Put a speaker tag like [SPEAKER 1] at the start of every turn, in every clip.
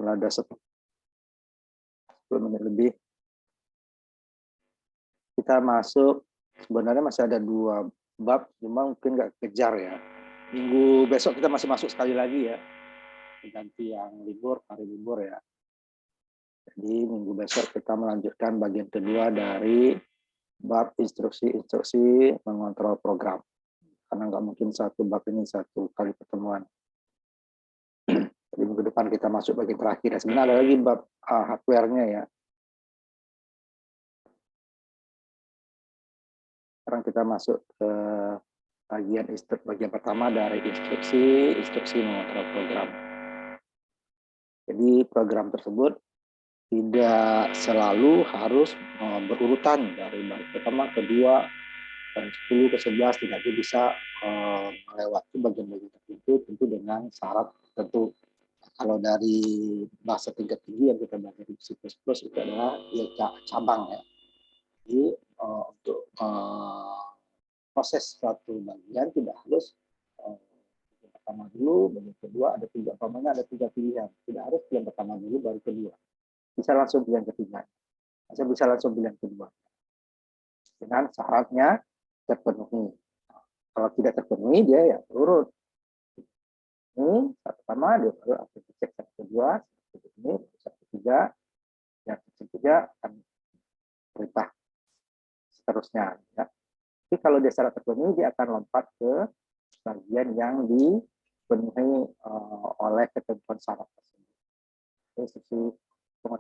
[SPEAKER 1] Kalau ada 10 menit lebih, kita masuk. Sebenarnya masih ada 2 bab, cuma mungkin nggak kejar ya. Minggu besok kita masih masuk sekali lagi ya, ganti yang libur, hari libur ya. Jadi minggu besok kita melanjutkan bagian kedua dari bab instruksi mengontrol program. Karena nggak mungkin satu bab ini satu kali pertemuan. Jadi minggu depan kita masuk bagian terakhir. Sebenarnya ada lagi bab hardware-nya ya. Sekarang kita masuk ke bagian pertama dari instruksi mengontrol program. Jadi program tersebut tidak selalu harus berurutan dari baris pertama, kedua, dan 10 ke 11, tidak bisa melewati bagian-bagian tertentu tentu dengan syarat tertentu. Kalau dari bahasa tingkat tinggi yang kita belajar di C++ itu adalah ya, cabang ya. Jadi untuk proses suatu bagian tidak harus bagian pertama dulu, bagian kedua, ada 3 pilihan. Tidak harus pilihan pertama dulu baru kedua. Bisa langsung pilihan ketiga. Saya bisa langsung pilihan kedua. Dengan syaratnya terpenuhi. Kalau tidak terpenuhi, dia ya urut. Ini satu pertama, dia baru akan cek satu kedua, ini satu ketiga, yang ketiga akan perintah seterusnya. Ya. Tapi kalau dia syarat terpenuhi, dia akan lompat ke bagian yang dipenuhi oleh ketentuan syarat tersebut. Instruksi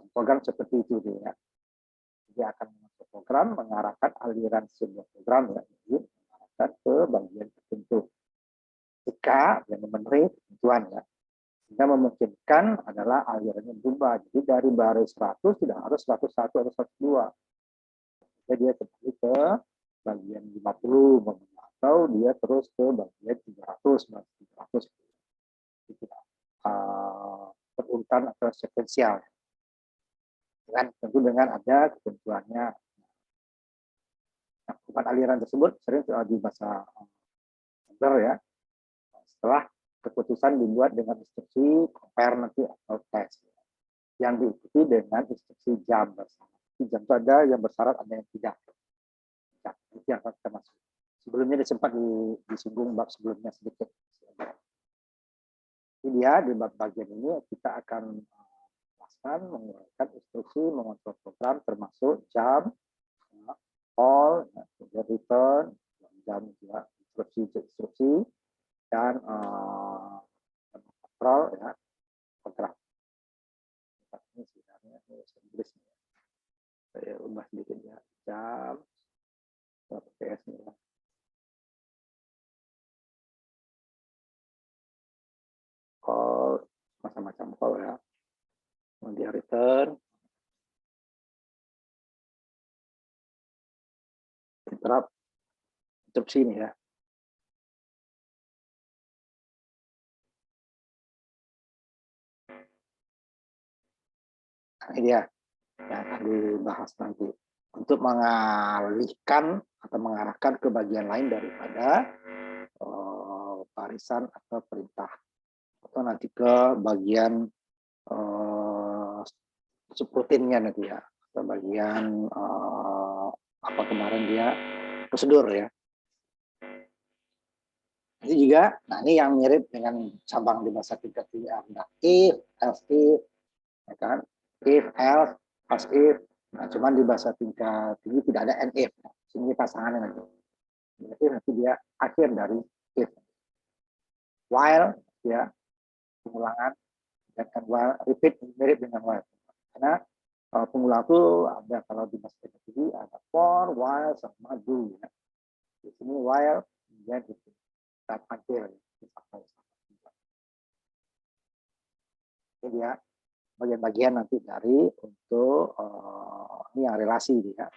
[SPEAKER 1] program seperti itu dia. Dia akan memasuki program mengarahkan aliran sebuah program ya, jadi mengarahkan ke bagian tertentu. Jika yang memenuhi ketentuan ya, sehingga memungkinkan adalah alirannya berubah. Jadi dari baris 100 tidak harus 101 atau 102. Jadi dia kembali ke bagian 50 atau dia terus ke bagian 300, 300. Itu berurutan atau sekuensial. Tentu dengan ada ketentuannya. Nah, aliran tersebut sering di bahasa ya. Setelah keputusan dibuat dengan instruksi compare nanti atau test yang diikuti dengan instruksi jam bersyarat. Jam itu ada yang bersyarat, ada yang tidak. Nah, itu yang akan kita masuk. Sebelumnya sempat disinggung bab sebelumnya sedikit. Jadi dia di bab bagian ini kita akan jelaskan menggunakan instruksi mengontrol program termasuk jam, call, return, jam juga instruksi dan kontrol ya, kontrak. Ini sebenarnya bahasa Inggris ya. Saya ubah sedikit ya, jam PS ya. Call, macam-macam call ya. Kemudian return, interrupt, instruksi ini ya. Ini dia yang akan dibahas nanti untuk mengalihkan atau mengarahkan ke bagian lain daripada barisan atau perintah, atau nanti ke bagian subrutinnya nanti ya, atau bagian apa kemarin dia prosedur ya. Ini juga, nah ini yang mirip dengan cabang di bahasa tingkat tinggi ada if, else if, ya kan? If, else, as if. Nah, cuman di bahasa tingkat tinggi tidak ada and if. Ini pasangannya nanti. Jadi nanti dia akhir dari if. While, ya, pengulangan, dan while, repeat, mirip dengan while. Karena pengulang itu ada kalau di bahasa tingkat tinggi ada for, while, sama do. Ya. Di sini while, kemudian itu. Until. Ini dia bagian-bagian nanti dari untuk ini yang relasi dia.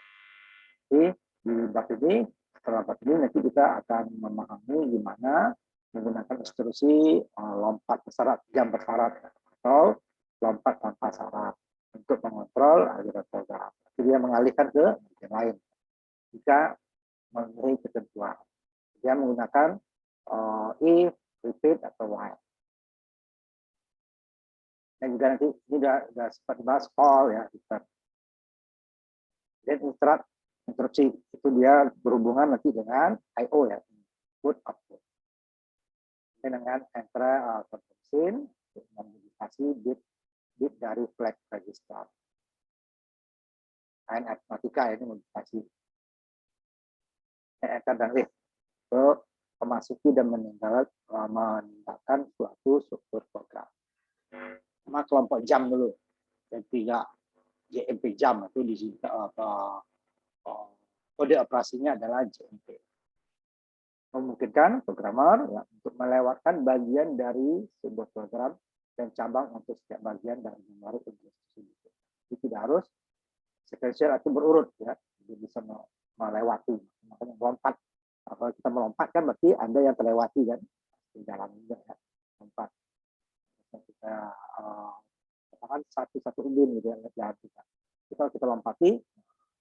[SPEAKER 1] Jadi di bab ini, setelah bab ini nanti kita akan memahami gimana menggunakan instruksi lompat bersyarat, jam bersyarat atau lompat tanpa syarat untuk mengontrol aliran program. Jadi dia mengalihkan ke bagian lain jika memenuhi ketentuan. Dia menggunakan if, repeat, atau while. Dan juga nanti ini udah sempat dibahas call ya, dan interupsi itu dia berhubungan nanti dengan I/O ya, input output. Dan dengan enter conversion modifikasi bit dari flag register. Lain aritmatika ini modifikasi. Enter dan lift ke memasuki dan meninggalkan suatu struktur program. Sama kelompok jam dulu, dan 3 JMP jam itu di sini kode operasinya adalah JMP. Memungkinkan programmer ya, untuk melewatkan bagian dari sebuah program dan cabang untuk setiap bagian dari memori tersebut. Itu tidak harus sekuensial atau berurut ya, jadi bisa melewati, makanya melompat. Kalau kita melompat kan berarti ada yang terlewati kan di dalam juga ya, lompat. Kita katakan satu ubin gitu ya, jalan kita. Kalau kita lompati,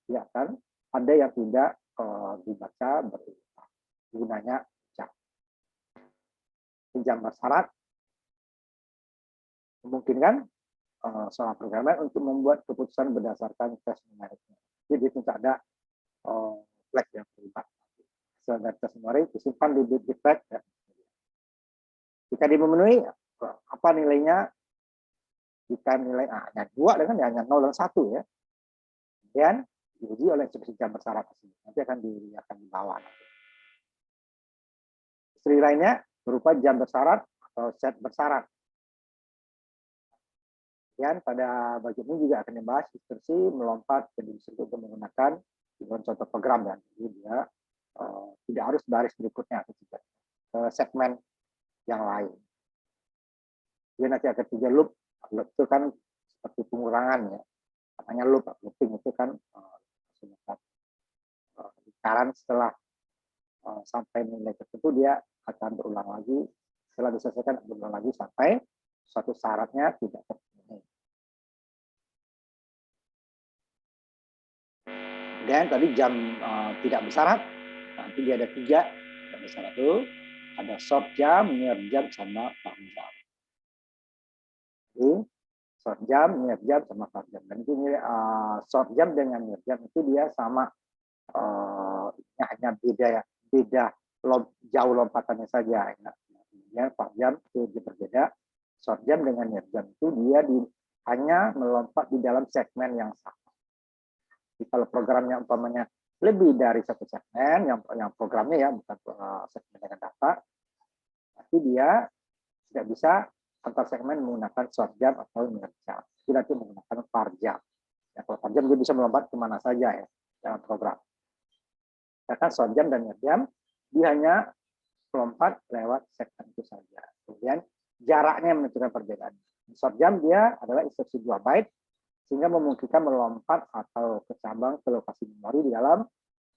[SPEAKER 1] ya kan ada yang tidak dibaca berulang. Gunanya jam bersyarat memungkinkan seorang programmer untuk membuat keputusan berdasarkan tes numeriknya. Jadi tidak ada flag yang terlibat. Hasil tes numerik disimpan di bit flag. Ya. Jika dimemenuhi, apa nilainya? Jika nilai hanya 2 dengan hanya 0 dan 1 ya. Kemudian diuji oleh instruksi jam bersyarat tersebut. Nanti akan di bawah. Instruksi lainnya berupa jam bersyarat atau set bersyarat. Dan pada bagian ini juga akan dibahas instruksi melompat ke divisi untuk menggunakan contoh program dan jadi dia tidak harus baris berikutnya ke segmen yang lain. Dia nanti akan 3 loop. Loop itu kan seperti pengurangan ya. Namanya loop, looping itu kan lingkaran setelah sampai nilai tertentu dia akan berulang lagi. Setelah diselesaikan berulang lagi sampai suatu syaratnya tidak terpenuhi. Dan tadi jam tidak bersyarat, nanti dia ada 3 jam bersyarat itu, ada short jam, near jam, sama long jam. Jadi short jam, near jam, sama long jam. Dan itu short jam dengan near jam itu dia sama, hanya beda jauh lompatannya saja. Ya, long jam itu berbeda. Short jam dengan near jam itu dia hanya melompat di dalam segmen yang sama. Jadi kalau programnya umpamanya lebih dari satu segmen, yang programnya ya bukan segmen dengan data, tapi dia tidak bisa antar segmen menggunakan short jam atau near jam. Dia nanti menggunakan far jam. Ya, kalau far jam dia bisa melompat kemana saja ya dalam program. Karena short jam dan near jam dia hanya melompat lewat segmen itu saja. Kemudian jaraknya menentukan perbedaan. Short jam dia adalah instruksi 2 byte sehingga memungkinkan melompat atau ke cabang ke lokasi memori di dalam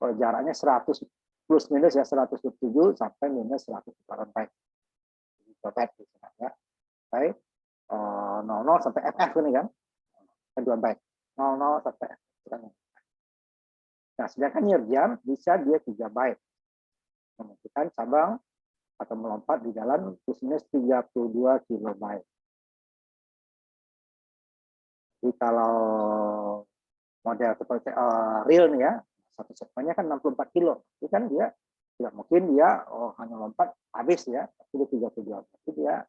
[SPEAKER 1] jaraknya 100 plus minus ya 107 sampai minus 100 byte. Byte ya. Sampai 00 sampai FF ini kan. 2 byte. 00 sampai FF. Nah, sedangkan near jam bisa dia 3 byte. Memungkinkan cabang atau melompat di dalam plus minus 32 kilobyte. Jadi kalau model seperti real nih ya, satu segmennya kan 64 kilo. Itu kan dia tidak mungkin dia hanya lompat habis ya, tapi dia 32. Jadi dia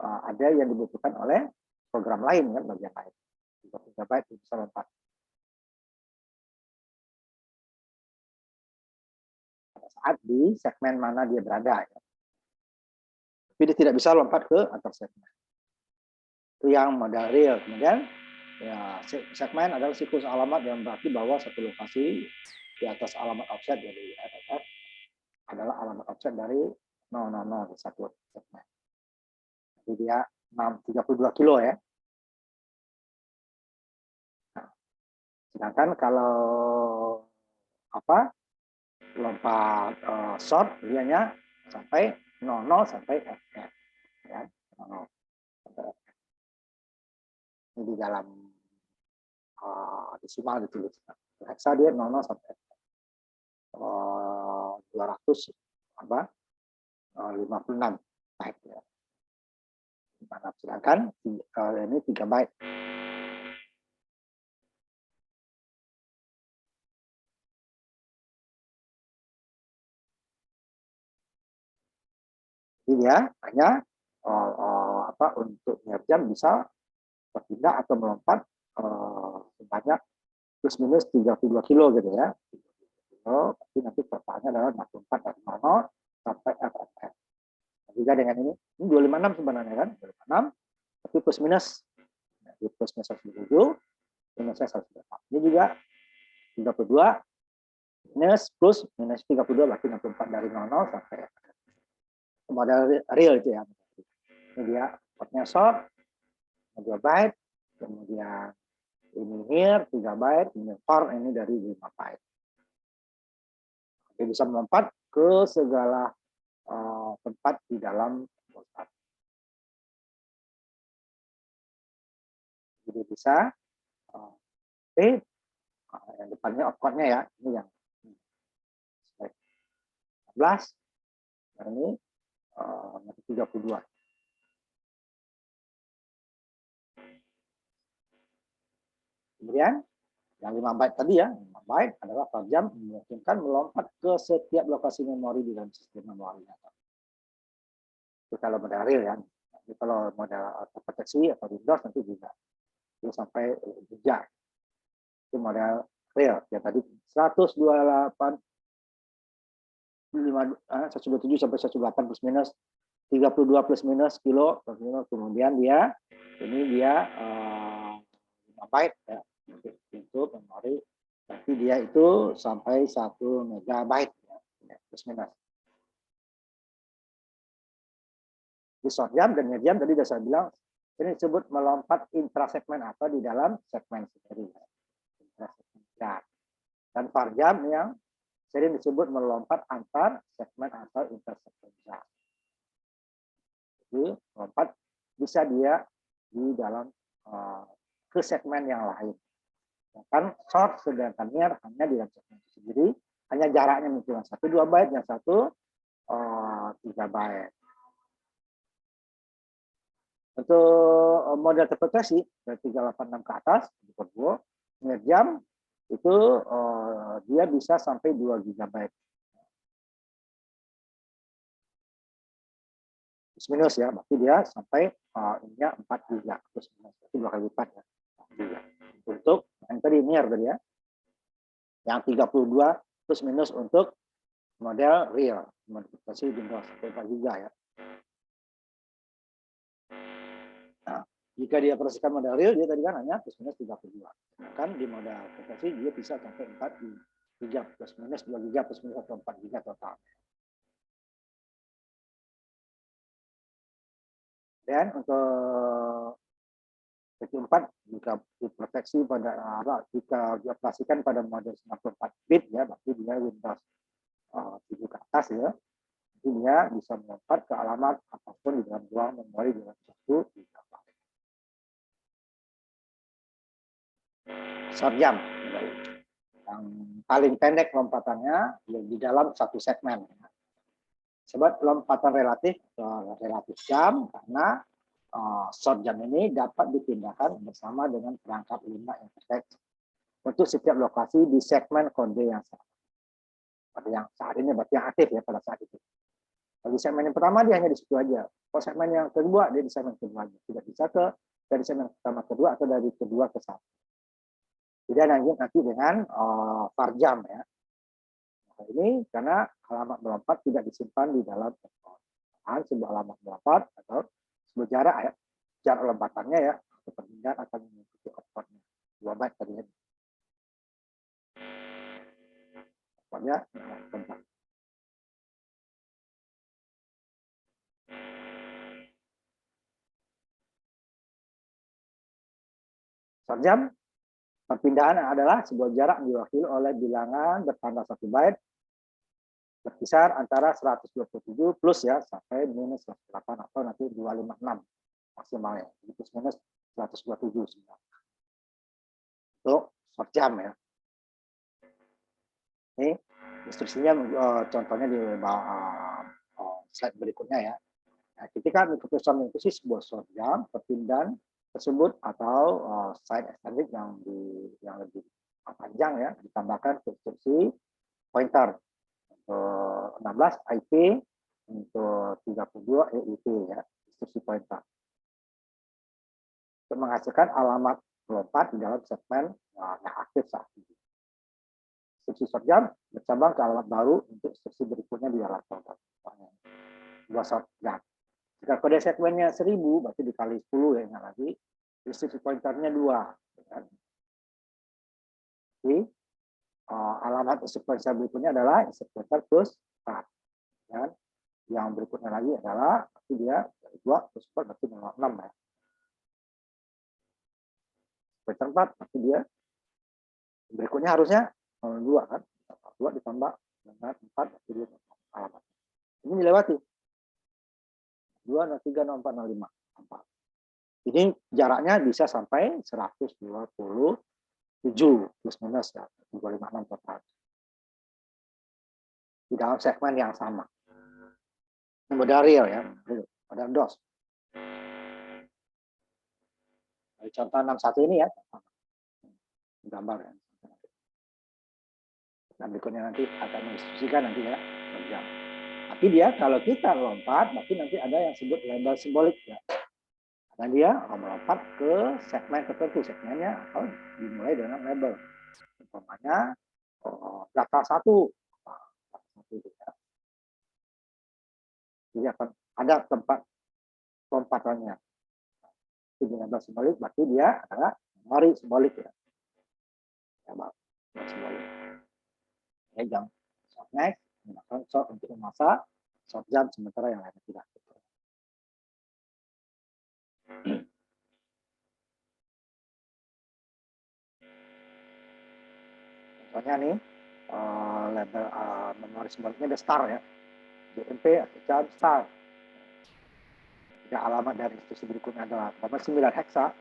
[SPEAKER 1] ada yang dibutuhkan oleh program lain kan, bagian lain. 33 byte bisa lompat. Pada saat di segmen mana dia berada ya. Tapi dia tidak bisa lompat ke antar segmen. Itu yang model real. Kemudian ya, segmen adalah siklus alamat yang berarti bahwa satu lokasi di atas alamat offset dari FFF adalah alamat offset dari 000 di satu segmen. Jadi dia 32 kilo ya. Nah, sedangkan kalau lompat short dianya sampai 00 sampai FF ya. 00 sampai FF. Ini di dalam desimal ditulis. Hexa dia 00 sampai 256 byte ya. Sedangkan ini 3 byte. Jadi dia hanya untuk jam bisa berpindah atau melompat sebanyak plus minus 32 kilo gitu ya. Tapi nanti totalnya adalah 64 dari 00 sampai FFF. Juga dengan ini 256 sebenarnya kan, 256, tapi plus minus, plus minus 107, minusnya 104. Ini juga 32 minus plus minus 32 berarti 64 dari 00 sampai FFF. Model real itu ya. Ini dia portnya short, 2 byte, kemudian ini here 3 byte, ini far ini dari 5 byte. Dia bisa melompat ke segala tempat di dalam pulsar. Jadi bisa yang depannya opcode-nya ya, ini yang 14, nah ini 32. Kemudian yang 5 byte tadi ya, 5 byte adalah per jam memungkinkan melompat ke setiap lokasi memori di dalam sistem memori. Itu kalau model real ya. Jadi kalau model proteksi atau Windows nanti juga itu sampai jejak. Itu model real ya tadi 128 127 sampai 128 plus minus 32 plus minus kilo, kemudian dia ini dia 5 byte ya untuk memori, tapi dia itu sampai 1 megabyte ya, plus minus. Di short jam dan mid jam tadi sudah saya bilang ini disebut melompat intrasegmen atau di dalam segmen sendiri. Dan far jam yang sering disebut melompat antar segmen atau intersegmen jam. Jadi melompat bisa dia di dalam ke segmen yang lain. Kan short sedangkan near hanya di dalam segmen itu sendiri, hanya jaraknya mungkin 1-2 byte, yang satu 3 byte. Untuk model terproteksi dari 386 ke atas, mid jam itu dia bisa sampai 2 GB. Plus minus ya, berarti dia sampai ininya 4 GB plus minus, itu 2 kali lipat ya. Untuk yang tadi near tadi ya, yang 32 plus minus untuk model real, modifikasi Windows 4 GB ya. Nah, jika dia operasikan model real, dia tadi kan hanya plus minus 32. Kan di model aplikasi dia bisa sampai 4 GB plus minus 2 GB plus minus atau 4 GB total. Dan untuk PT4 jika diproteksi pada jika dioperasikan pada model 94 bit ya, berarti dia Windows 7 ke atas ya. Jadi dia bisa melompat ke alamat apapun di dalam ruang memori dengan 1 GB. Short jam yang paling pendek lompatannya di dalam satu segmen. Sebab lompatan relatif jam karena short jam ini dapat dipindahkan bersama dengan perangkat lunak yang terkait untuk setiap lokasi di segmen kode yang sama. Pada yang saat ini berarti yang aktif ya pada saat itu. Bagi segmen yang pertama dia hanya di situ aja. Kalau segmen yang kedua dia di segmen kedua aja. Tidak bisa dari segmen pertama kedua atau dari kedua ke satu. Tidak lanjut nanti dengan far jam ya. Nah, ini karena alamat melompat tidak disimpan di dalam sebuah alamat melompat atau sebuah jarak ya, jarak lompatannya ya, atau perpindahan akan mengikuti opcode-nya 2 byte tadi ya. Pokoknya tentang short jam. Perpindahan adalah sebuah jarak yang diwakili oleh bilangan bertambah 1 byte berkisar antara 127 plus ya sampai minus 108 atau nanti 256 maksimalnya. Jadi plus minus 127 sebenarnya. Untuk short jam ya. Ini instruksinya contohnya di slide berikutnya ya. Nah, ketika mikroprosesor itu sebuah short jump perpindahan tersebut atau side extended yang lebih panjang ya, ditambahkan ke instruksi pointer untuk 16 IP, untuk 32 EIP ya, instruksi pointer, untuk menghasilkan alamat lompat di dalam segmen yang aktif saat ini. Instruksi short jump bercabang ke alamat baru untuk instruksi berikutnya di dalam pointer. Dua short jump. Jika kode segmennya 1000, berarti dikali 10 ya, ingat lagi. Instruksi pointernya 2. Ya. Jadi, alamat instruksi pointer berikutnya adalah instruksi pointer plus 4. Ya. Yang berikutnya lagi adalah, berarti dia 2 plus 4 berarti 6 ya. Pointer 4, berarti dia berikutnya harusnya 2 kan. 2 ditambah dengan 4, berarti dia alamat. Ini dilewati. 2, 03, 04, 05. 4. Ini jaraknya bisa sampai 127 plus minus ya, 256 total. Di dalam segmen yang sama. Modal real ya, modal DOS. Contoh 61 ini ya, gambar ya. Nah, berikutnya nanti akan menginstruksikan nanti ya, jam. Tapi dia kalau kita lompat, berarti nanti ada yang disebut label simbolik ya. Dan dia melompat ke segmen tertentu, segmennya atau dimulai dengan label. Umpamanya data 1. Ya. Jadi akan ada tempat lompatannya. Itu label simbolik, berarti dia adalah memori simbolik ya. Simbolik. Ya, jam short next, menggunakan short untuk masa, short jam sementara yang lainnya tidak. Contohnya nih, label memori simboliknya ada star ya, JMP atau jam star. Ya, alamat dari instruksi berikutnya adalah 9 hexa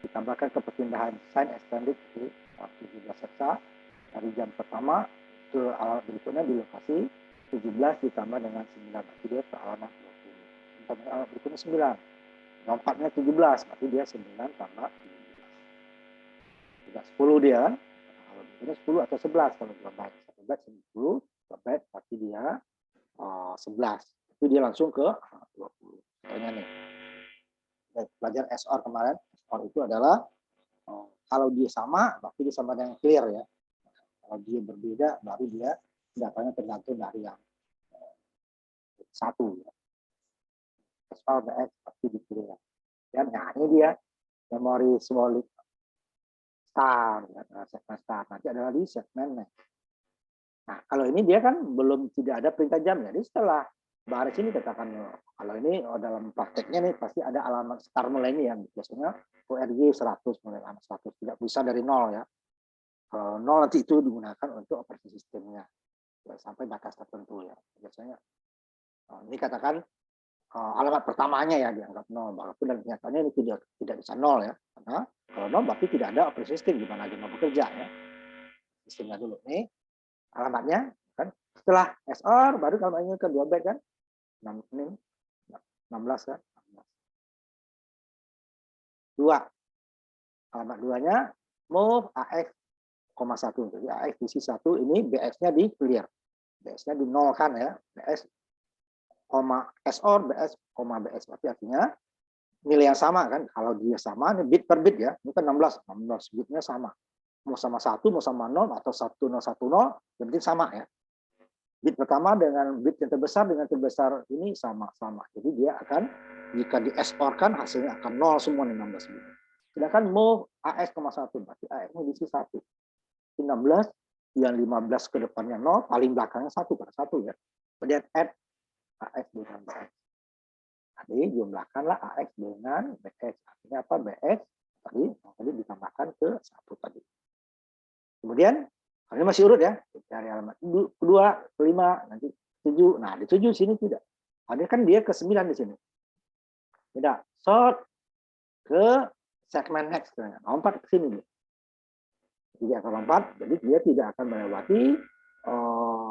[SPEAKER 1] ditambahkan ke perpindahan sign extended di 17 hexa dari jam pertama ke alamat berikutnya di lokasi 17 ditambah dengan 9 berarti dia ke alamat 20. Untuk alamat berikutnya 9. Lompatnya 17 berarti dia 9 tambah 17. Tidak 10 dia kan. Kalau berikutnya 10 atau 11 kalau 2 byte. 1 byte 10, 2 byte berarti dia 11. Itu dia langsung ke 20. Contohnya nih. Belajar SOR kemarin. SOR itu adalah kalau dia sama berarti dia sama dengan clear ya. Kalau dia berbeda, baru dia datanya tergantung dari yang satu. Ya. SOR BX pasti dipilih. Ya, nah ini dia memori simbolik star, ya, segmen star. Nanti adalah di segmen next. Nah, kalau ini dia kan belum tidak ada perintah jam. Jadi setelah baris ini katakan, kalau ini dalam prakteknya nih pasti ada alamat star mulai ini yang biasanya ORG 100 mulai alamat 100. Tidak bisa dari 0 ya. Kalau 0 nanti itu digunakan untuk operasi sistemnya sampai batas tertentu ya. Biasanya ini katakan alamat pertamanya ya dianggap 0, walaupun dan kenyataannya ini tidak bisa 0 ya. Karena kalau 0 berarti tidak ada operasi sistem, gimana dia mau bekerja ya. Sistemnya dulu nih alamatnya kan. Setelah SOR baru kalau ini ke 2 byte kan. 16 kan. 2. Alamat 2-nya move AX, 1. Jadi AX diisi 1 ini BX-nya di clear. BX-nya di 0 kan ya. BX, SOR, BS, BS. Berarti artinya nilai yang sama kan. Kalau dia sama, ini bit per bit ya. Ini kan 16 bitnya sama. Mau sama 1, mau sama 0, atau 1010, yang penting sama ya. Bit pertama dengan bit yang terbesar dengan terbesar ini sama-sama. Jadi dia akan, jika di SOR kan hasilnya akan 0 semua nih 16 bit. Sedangkan move AX, 1, berarti AX-nya diisi 1. 16, yang 15 ke depannya 0, paling belakangnya 1 pada 1 ya. Kemudian add AX dengan BX. Jadi jumlahkanlah AX dengan BX. Artinya apa? BX tadi ditambahkan ke 1 tadi. Kemudian, ini masih urut ya. Cari alamat kedua, kelima, nanti 7. Nah, di 7 sini tidak. Ada kan dia ke 9 di sini. Tidak. Sort ke segmen next. Lompat ke sini. Dia akan lompat, jadi dia tidak akan melewati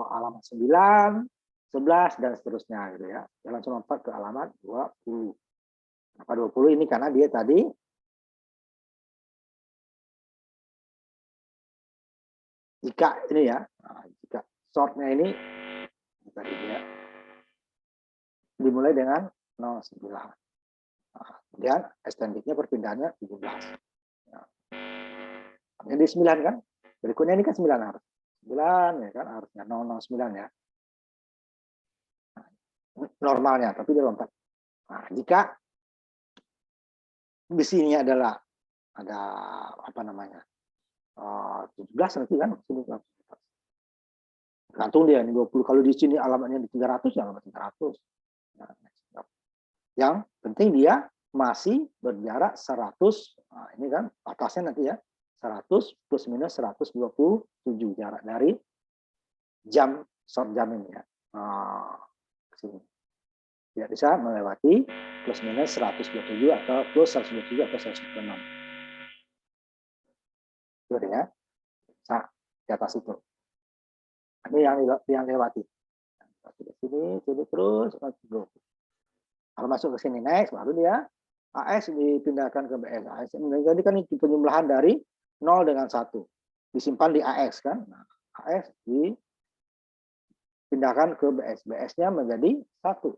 [SPEAKER 1] alamat 9, 11 dan seterusnya gitu ya. Dia langsung lompat ke alamat 20. Kenapa 20 ini karena dia tadi jika ini ya, jika shortnya ini tadi dia dimulai dengan 09. Kemudian extendednya perpindahannya 17. Nah, ini 9 kan? Berikutnya ini kan 9 harus. 9 ya kan harusnya 009 ya. Normalnya, tapi dia lompat. Nah, jika di sini adalah ada apa namanya? 17 nanti kan sini gantung dia ini 20. Kalau di sini alamatnya di 300 ya alamat 300. Nah, yang penting dia masih berjarak 100. Nah, ini kan batasnya nanti ya 100 plus minus 127 jarak dari jam short jam ini ya. Nah, sini. Tidak bisa melewati plus minus 127 atau plus 127 atau 126. Itu ya. Nah, di atas itu. Ini yang lewati. Sini terus. Kalau masuk ke sini next, baru dia AS dipindahkan ke BS. AS jadi kan itu penjumlahan dari 0 dengan 1. Disimpan di AS kan. Nah, AS dipindahkan ke BS. BS-nya menjadi 1.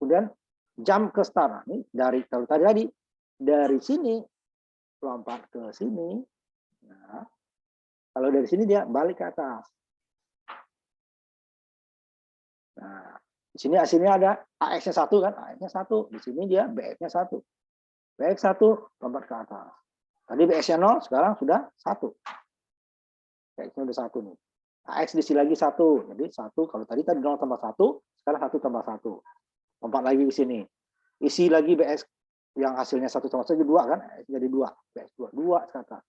[SPEAKER 1] Kemudian jam ke start. Ini dari kalau tadi dari sini lompat ke sini. Nah, kalau dari sini dia balik ke atas. Nah, di sini hasilnya ada AX-nya 1 kan, AX-nya 1. Di sini dia BX-nya 1. BX 1 lompat ke atas. Tadi BX-nya 0, sekarang sudah 1. BX-nya udah 1 nih. AX diisi lagi 1. Jadi 1 kalau tadi 0 tambah 1, sekarang 1 tambah 1. Lompat lagi ke sini. Isi lagi BX yang hasilnya 1 tambah 1 jadi 2 kan, AX jadi 2. BX 2 sekarang.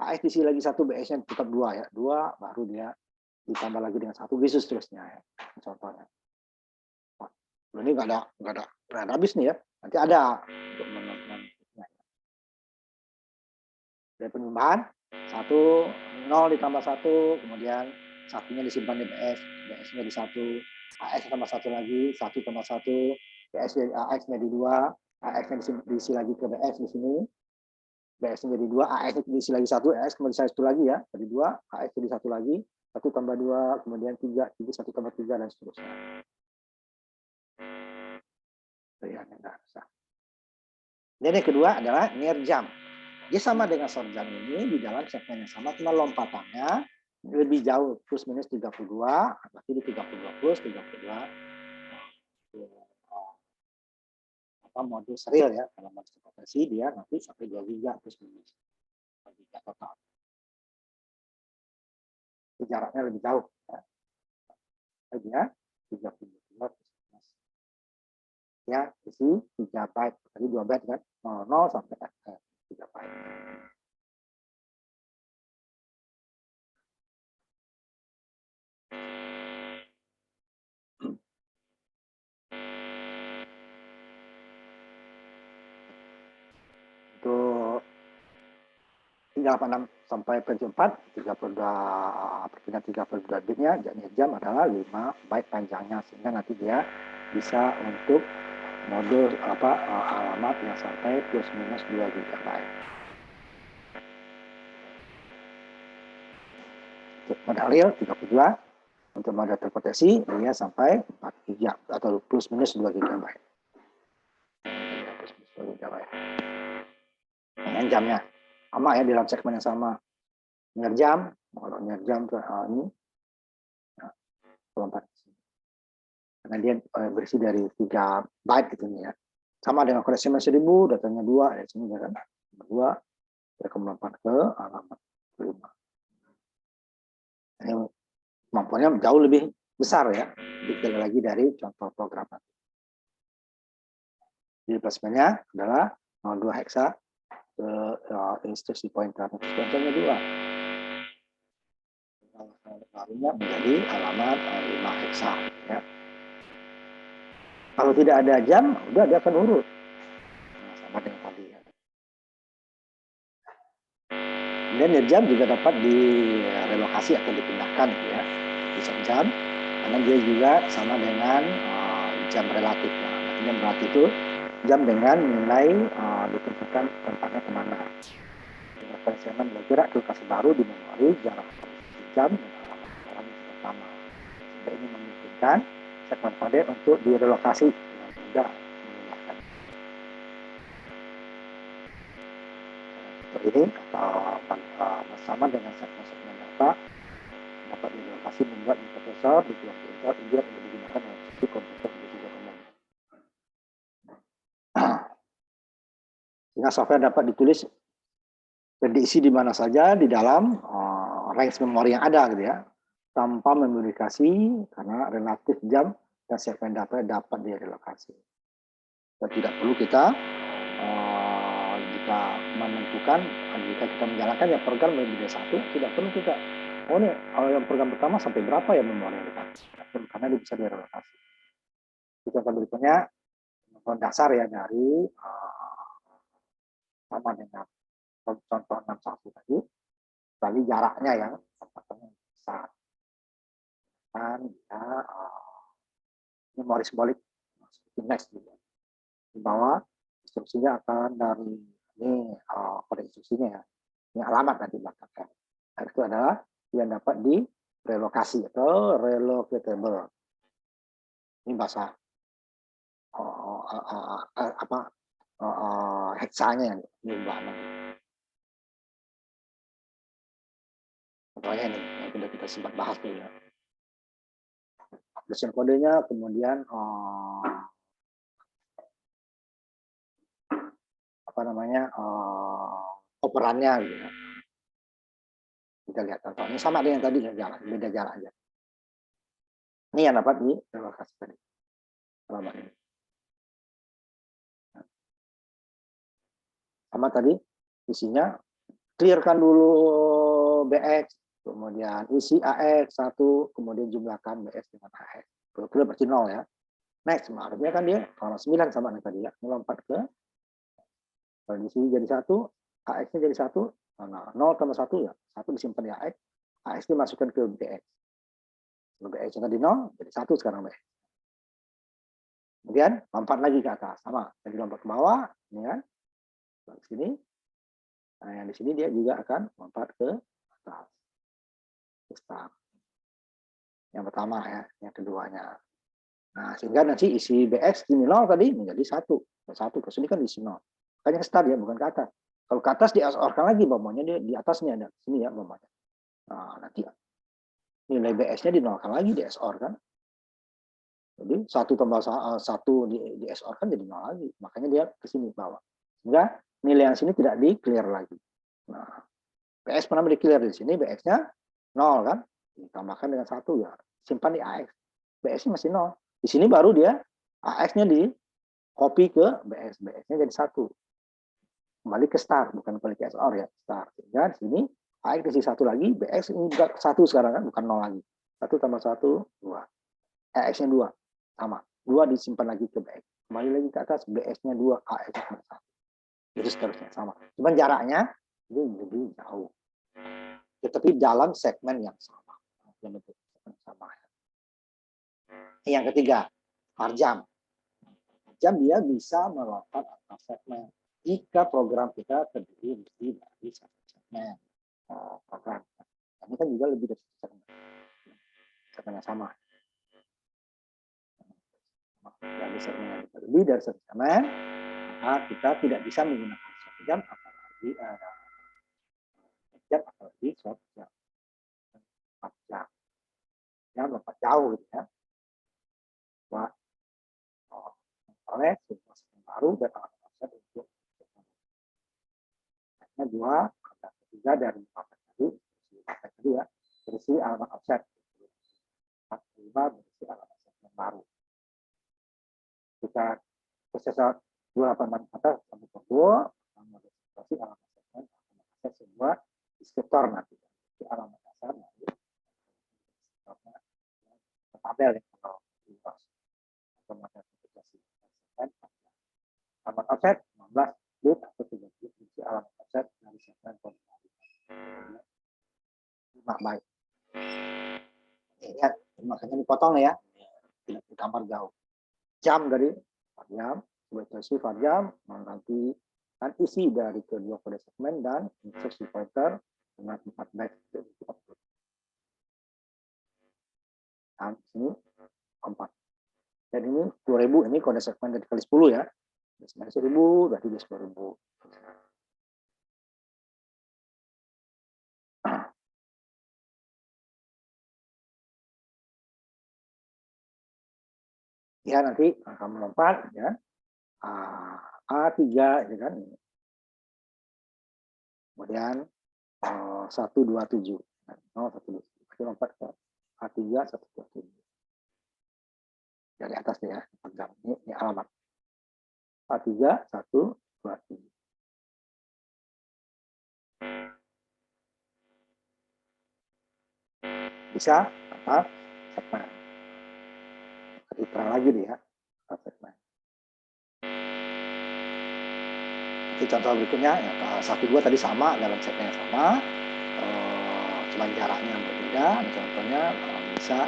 [SPEAKER 1] AX diisi lagi 1, BX-nya tetap 2 ya. 2 baru dia ditambah lagi dengan 1 gitu seterusnya ya. Contohnya. Ini nggak ada habis nih ya. Nanti ada untuk menonton. Dari penambahan 1 0 ditambah 1, kemudian satunya disimpan di BS, BS-nya di 1, AX tambah 1 lagi, 1 tambah 1, BS AX menjadi 2, AX-nya diisi lagi ke BS di sini. BS menjadi 2, AX diisi lagi 1, AX kembali 1 lagi ya, jadi 2, AX jadi 1 lagi, 1 tambah 2, kemudian 3, 1 tambah 3 dan seterusnya. Dan yang kedua adalah near jump. Dia sama dengan short jump ini di dalam segmen yang sama, cuma lompatannya lebih jauh, plus minus 32, berarti di 32 plus 32 apa mode serial ya, kalau mode potensi dia nanti sampai 2 giga plus minus 2 giga total. Jaraknya lebih jauh ya. Dia 32 ya, isi 3 byte, tadi 2 byte kan, 00 sampai 3 byte. Untuk 386 sampai pensi 4, 32 perpindahan 32 bitnya, jadi jam adalah 5 byte panjangnya, sehingga nanti dia bisa untuk mode alamat yang sampai plus minus 2 GB. Untuk mode real 32, untuk mode terproteksi dia sampai 4 GB atau plus minus 2 GB. Dengan jamnya sama ya, dalam segmen yang sama. Near jam, kalau near jam ini lompat. Karena dia berisi dari 3 byte gitu ya. Sama dengan koneksi 1000, datanya 2, ya sini kan 2, dia akan melompat ke alamat 5. Ini kemampuannya jauh lebih besar ya, detail lagi dari contoh program. Jadi placementnya adalah 02 hexa ke instruksi pointer. Pointernya 2. Barunya menjadi alamat 5 hexa ya. Kalau tidak ada jam, udah dia akan urut. Nah, sama dengan tadi ya. Dan jam juga dapat direlokasi atau dipindahkan ya. Di jam karena dia juga sama dengan jam relatif. Nah, jam relatif itu jam dengan nilai ditentukan tempatnya kemana. Referensi elemen bergerak ke lokasi baru di memori, jarak jam dan alamat pertama. Sehingga ini memungkinkan segmen kode untuk direlokasi dengan mudah menggunakan ini atau sama dengan segmen data dapat direlokasi membuat mikroprosesor di kelompok untuk digunakan dalam sisi komputer juga umum. Sehingga software dapat ditulis dan diisi di mana saja di dalam range memori yang ada gitu ya, tanpa memodifikasi karena relatif jam dan segmen data dapat direlokasi. Dan tidak perlu kita jika menentukan jika kita menjalankan yang program lebih dari satu, tidak perlu kita nih yang program pertama sampai berapa ya memori yang dikasih, karena dia bisa direlokasi. Contoh berikutnya dasar ya dari sama dengan contoh 61 tadi, kali jaraknya yang tempatnya besar. Dan ya memori simbolik seperti next juga. Di bawah instruksinya akan dari ini kode instruksinya ya. Ini alamat nanti belakangnya. Nah, itu adalah yang dapat direlokasi atau relocatable. Ini bahasa hexanya yang diubah nanti. Contohnya ini yang sudah kita sempat bahas dulu ya. Application kodenya, kemudian apa namanya operannya gitu ya. Kita lihat contohnya sama dengan tadi jalan, beda jalan aja. Ini yang dapat direlokasi tadi. Alamat ini. Sama tadi isinya clearkan dulu BX, kemudian isi AX 1, kemudian jumlahkan BX dengan AX. Kalau clear berarti 0 ya. Next, harusnya kan dia kalau 9 sama dengan tadi ya, melompat ke kalau di sini jadi 1, AX-nya jadi 1, nah 0 tambah 1 ya, 1 disimpan di AX, AX dimasukkan ke BX. Kalau BX yang tadi 0, jadi 1 sekarang BX. Kemudian lompat lagi ke atas, sama, jadi lompat ke bawah, ini kan, di sini. Nah, yang di sini dia juga akan lompat ke atas. Start. Yang pertama ya, yang keduanya. Nah, sehingga nanti isi BX di 0 tadi menjadi 1. 1 ke sini kan isi 0. Makanya start ya, bukan ke atas. Kalau ke atas di XOR-kan lagi, bawahnya dia di atasnya ada sini ya bawahnya. Nah, nanti nilai BX-nya dinolkan lagi di XOR kan. Jadi 1 tambah 1 di XOR kan jadi 0 lagi. Makanya dia ke sini bawah. Sehingga nilai yang sini tidak di-clear lagi. Nah, BX pernah di-clear di sini, BX-nya 0 kan. Ditambahkan dengan 1 ya. Simpan di AX. BX-nya masih 0. Di sini baru dia AX-nya di copy ke BX. BX-nya jadi 1. Kembali ke start, bukan kembali ke XOR ya. Start. Sehingga di sini AX isi 1 lagi, BX ini juga 1 sekarang kan, bukan 0 lagi. 1 tambah 1, 2. AX-nya 2. Sama. 2 disimpan lagi ke BX. Kembali lagi ke atas, BX-nya 2, AX-nya 1. Jadi seterusnya sama. Cuman jaraknya ini lebih jauh. Tetapi dalam segmen yang sama. Yang ketiga, parjam. Jam dia bisa melompat antar segmen. Jika program kita terdiri dari satu segmen program, ini kan juga lebih dari satu segmen yang sama. Dari segmen yang lebih dari satu segmen, maka kita tidak bisa menggunakan suatu jam apalagi suatu jam 4 jam. Yang lompat jauh gitu ya. Wah, oleh sebuah segmen baru dan alat offset untuk dua, ketiga dari tadi ya, berisi alamat offset. 45 berisi alamat offset yang baru. Kita prosesor 286 atas sampai ke 2, modifikasi alamat segmen offset sebuah deskriptor nanti. Di alamat dasar nanti tabel yang kalau di bawah atau modifikasi alamat offset 16 bit atau 3 bit berisi alamat offset dari segmen koordinat 5 byte. Ya, makanya hanya dipotong ya, tidak digambar jauh. Jam dari jam, sebagai jam mengganti dan isi dari kedua kode segmen dan instruksi pointer dengan 4 byte. Dan sini 4. Dan ini 2000, ini kode segmen dari kali 10 ya. 1000 berarti 10.000. Ya nanti akan melompat ya. A3 ya kan. Kemudian 127. Oh, 127. Berarti lompat ke A3 127. Dari atas ya, ini alamat. A3 127. Bisa apa? Segmen. Kita lagi deh ya. Segmen. Jadi contoh berikutnya yang ke 12 tadi sama, dalam segmen yang sama, cuma jaraknya yang berbeda. Contohnya bisa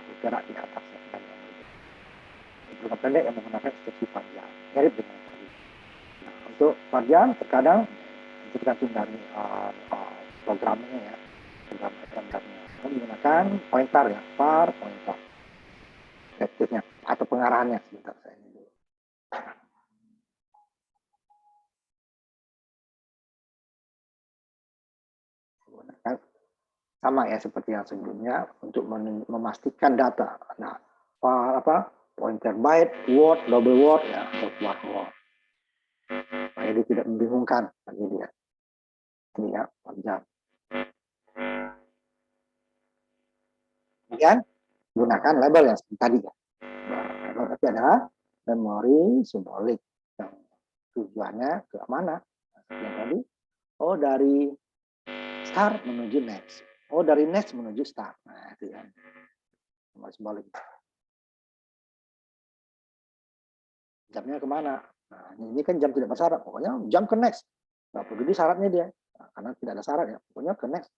[SPEAKER 1] bergerak di atas segmen yang berbeda. Jangka pendek yang menggunakan instruksi panjang, mirip dengan tadi. Nah, untuk panjang terkadang itu tergantung dari programnya ya, programnya. Menggunakan pointer ya, var pointer, efektifnya atau pengarahannya. Sebentar saya ini dulu. Gunakan sama ya seperti yang sebelumnya untuk memastikan data. Nah, apa pointer byte, word, double word ya, atau quad word. Supaya dia tidak membingungkan bagi dia. Ini ya, panjang. Kemudian gunakan label yang seperti tadi ya. Tapi adalah memori simbolik yang tujuannya ke mana? Yang tadi, oh dari start menuju next. Oh dari next menuju start. Nah itu ya. Memori simbolik. Jamnya kemana? Nah ini kan jam tidak bersyarat. Pokoknya jam ke next. Nggak perlu di syaratnya dia. Nah, karena tidak ada syarat ya. Pokoknya ke next.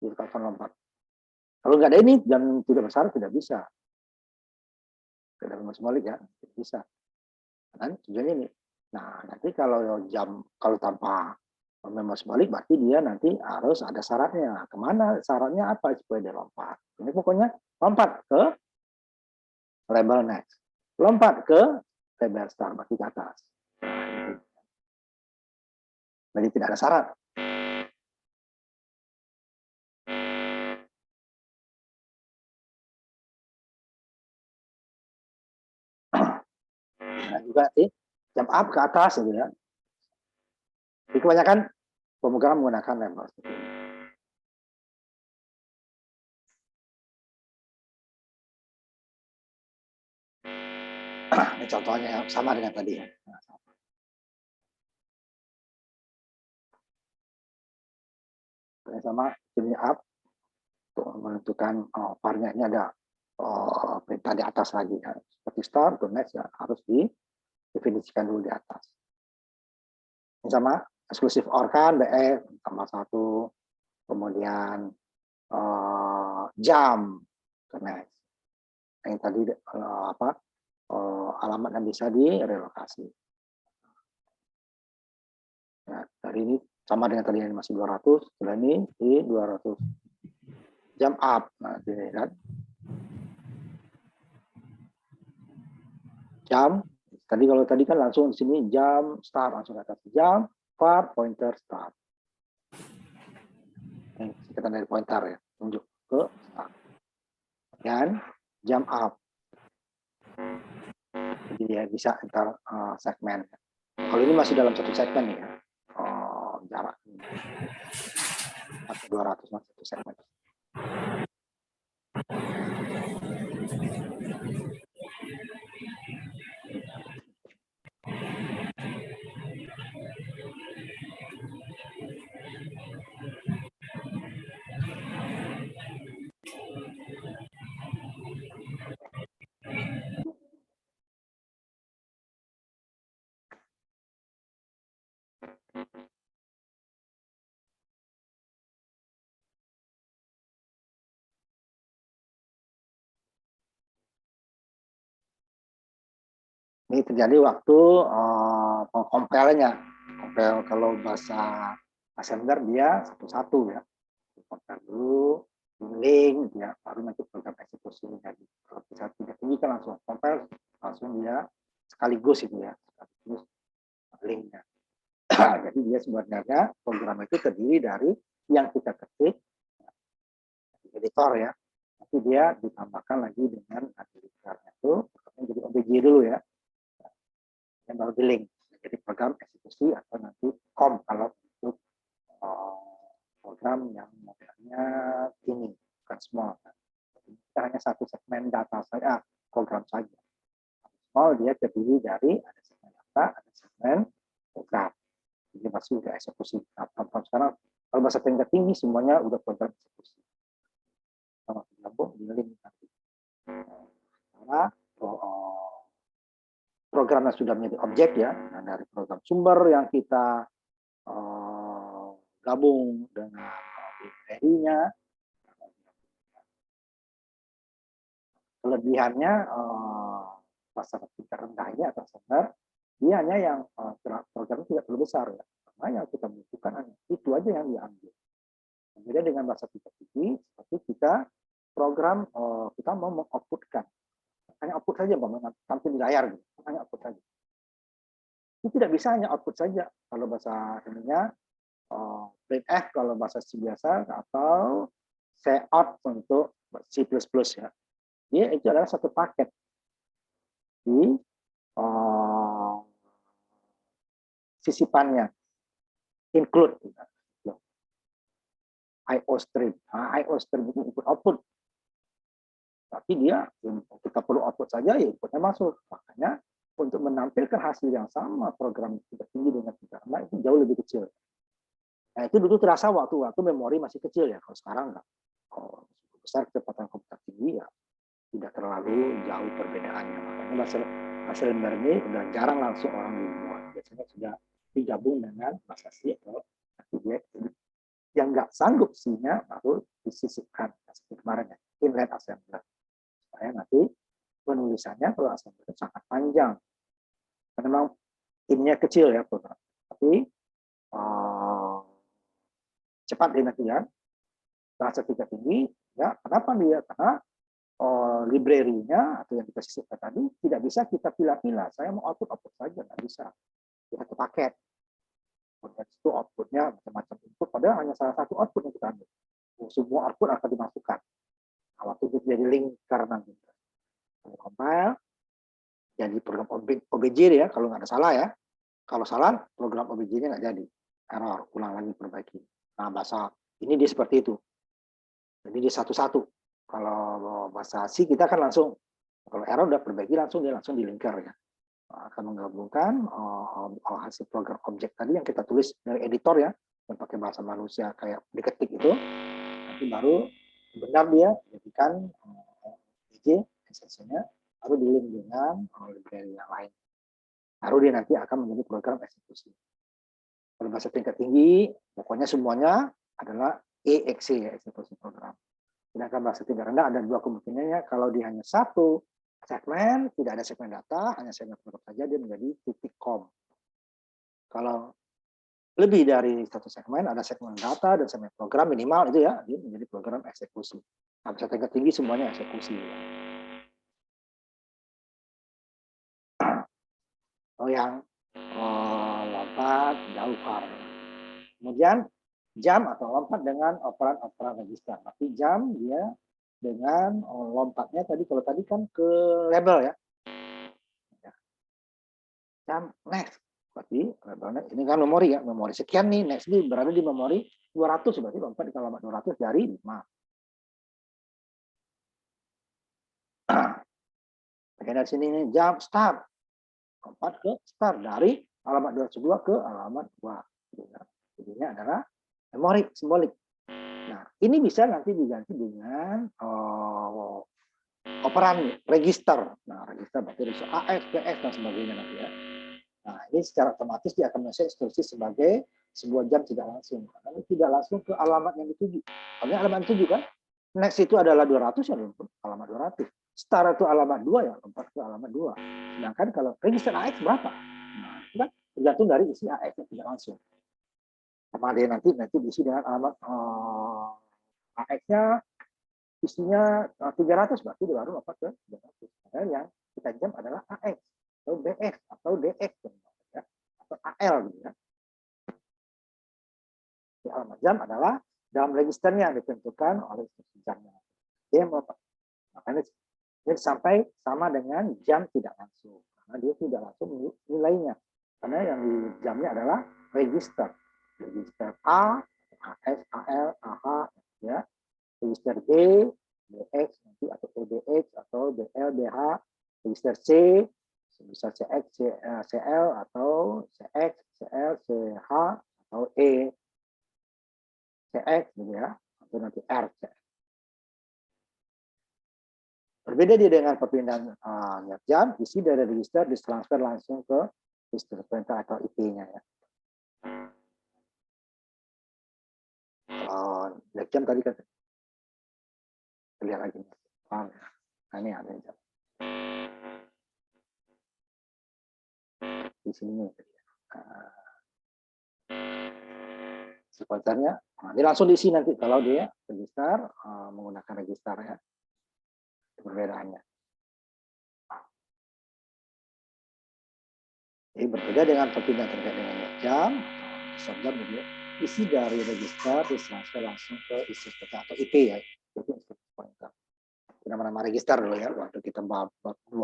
[SPEAKER 1] Di telepon lompat. Kalau nggak ada ini, jam tidak bersyarat tidak bisa. Tidak memori simbolik ya. Tidak bisa. Kan tujuannya ini. Nah, nanti kalau jam kalau tanpa memori simbolik berarti dia nanti harus ada syaratnya. Kemana syaratnya apa supaya dia lompat? Ini pokoknya lompat ke label next. Lompat ke label start berarti ke atas. Nah, jadi tidak ada syarat. Nah, juga sih jump up ke atas gitu ya. Jadi kebanyakan pemrogram menggunakan label seperti ini. Ini contohnya sama dengan tadi ya. Sama ini up untuk menentukan var-nya ini ada perintah di atas lagi ya. Seperti start to next ya harus didefinisikan dulu di atas. Ini sama eksklusif OR kan BF tambah 1, kemudian jam ke next. Yang tadi alamat yang bisa direlokasi. Nah, dari ini sama dengan tadi yang masih 200, setelah ini di 200. Jam up. Nah, ini kan. Jam. Kalau tadi kan langsung di sini jam start langsung ke atas jam var pointer start. Ini kita dari pointer ya, tunjuk ke start. Dan jam up. Jadi dia bisa antar segmen. Kalau ini masih dalam satu segmen ya. Jarak 200 masih satu segmen. Ini terjadi waktu compile-nya. Compile kalau bahasa assembler dia satu-satu ya. Compile dulu, link ya, baru nanti program eksekusi. Jadi kalau bisa tidak tinggi kan langsung compile, langsung dia sekaligus itu ya, sekaligus linknya. Jadi dia sebenarnya program itu terdiri dari yang kita ketik editor ya, tapi dia ditambahkan lagi dengan editornya itu jadi OBJ dulu ya, yang baru di link jadi program eksekusi atau nanti COM kalau untuk program yang modelnya ini bukan small. Kita hanya satu segmen data saja, program saja. Small dia terdiri dari ada segmen data, ada segmen program. Jadi masih udah eksekusi. Nah, sekarang kalau bahasa tingkat tinggi semuanya udah program eksekusi. Sama gabung di link nanti. Karena programnya sudah menjadi objek ya, nah, dari program sumber yang kita gabung dengan library-nya. Kelebihannya bahasa tingkat rendah ini atau standar, dia hanya yang program tidak terlalu besar ya, karena yang kita butuhkan hanya itu aja yang diambil. Beda dengan bahasa tingkat tinggi, seperti kita program kita mau mengoutputkan, hanya output saja, tampil di layar gitu, hanya output saja. Itu tidak bisa hanya output saja. Kalau bahasa ininya printf kalau bahasa C biasa atau cout untuk C++ ya. Dia itu adalah satu paket di sisipannya, include IO stream. Nah, IO stream itu input output. Tapi dia kita perlu output saja ya inputnya masuk. Makanya untuk menampilkan hasil yang sama program tingkat tinggi dengan tingkat rendah itu jauh lebih kecil. Nah, itu dulu terasa waktu memori masih kecil ya. Kalau sekarang enggak. Kalau besar kecepatan komputer tinggi ya tidak terlalu jauh perbedaannya. Makanya bahasa lembar ini udah jarang langsung orang dibuat. Biasanya sudah digabung dengan bahasa C atau ATBX. Yang nggak sanggup C-nya baru disisipkan. Seperti kemarin ya, inline assembler. Supaya nanti penulisannya kalau assembler itu sangat panjang. Karena memang innya kecil ya program. Tapi cepat nanti ya. Bahasa tingkat tinggi, ya kenapa dia? Karena library-nya atau yang kita sisipkan tadi tidak bisa kita pilih-pilih. Saya mau output saja, nggak bisa. Kita ke paket. Kemudian itu outputnya macam-macam input, padahal hanya salah satu output yang kita ambil. Semua output akan dimasukkan. Nah, waktu itu jadi link karena compile, jadi program OBJ ya, kalau nggak ada salah ya. Kalau salah, program OBJ-nya nggak jadi. Error, ulang lagi perbaiki. Nah, bahasa ini dia seperti itu. Jadi dia satu-satu. Kalau bahasa C kita kan langsung, kalau error udah perbaiki langsung dia langsung di linker ya. Akan menggabungkan hasil program objek tadi yang kita tulis dari editor ya, yang pakai bahasa manusia kayak diketik itu, nanti baru benar dia jadikan OBJ extension-nya, baru di link dengan library yang lain. Baru dia nanti akan menjadi program eksekusi. Kalau bahasa tingkat tinggi, pokoknya semuanya adalah EXE ya, eksekusi program. Sedangkan bahasa tingkat rendah ada dua kemungkinannya. Kalau dia hanya satu segmen, tidak ada segmen data, hanya segmen program saja, dia menjadi titik com. Kalau lebih dari satu segmen, ada segmen data dan segmen program minimal itu ya, dia menjadi program eksekusi. Nah, bahasa tingkat tinggi semuanya eksekusi. Yang lompat jauh far. Kemudian jam atau lompat dengan operan-operan register. Tapi jam dia dengan lompatnya tadi, kalau tadi kan ke label ya. Jam next. Berarti labelnya ini kan memori ya, memori sekian nih, next ini berada di memori 200, berarti lompat di alamat 200 dari 5. Oke, dari sini nih jam start. Lompat ke start dari alamat 202 ke alamat 2. Jadinya adalah memori simbolik. Nah, ini bisa nanti diganti dengan operan register. Nah, register berarti AX, PX dan sebagainya nanti ya. Nah, ini secara otomatis dia akan mengisi instruksi sebagai sebuah jam tidak langsung. Karena tidak langsung ke alamat yang dituju. Kalau alamat yang dituju kan, next itu adalah 200 ya, alamat 200. Setara itu alamat 2 ya, lompat ke alamat 2. Sedangkan kalau register AX berapa? Nah, itu kan tergantung dari isi AX yang tidak langsung. Sama dia nanti diisi dengan alamat AX-nya isinya 300, berarti baru lompat ke 300. Padahal yang kita jam adalah AX atau BX atau DX ya, atau AL gitu ya. Di alamat jam adalah dalam registernya ditentukan oleh instruksi jamnya. Dia melompat. Makanya dia sampai sama dengan jam tidak langsung karena dia tidak langsung nilainya. Karena yang di jamnya adalah register A, AS, AL, AH, ya, register B, BX nanti atau PBX atau BL, BH, register C, bisa CX, CL atau CX, CL, CH atau E, CX gitu ya, atau nanti R, CX. Berbeda dia dengan perpindahan jam, isi dari register ditransfer langsung ke register perintah atau IP-nya ya. Jam tadi kan lihat lagi. Nah, ini ada jam. Di sini. Sequencernya, dia langsung diisi nanti kalau dia register menggunakan register ya. Perbedaannya. Jadi berbeda dengan perpindahan terkait dengan jam, jam dia isi dari register ditransfer langsung ke isi peta atau IP ya. Itu instruksi pointer. Nama-nama register dulu ya waktu kita bab 2.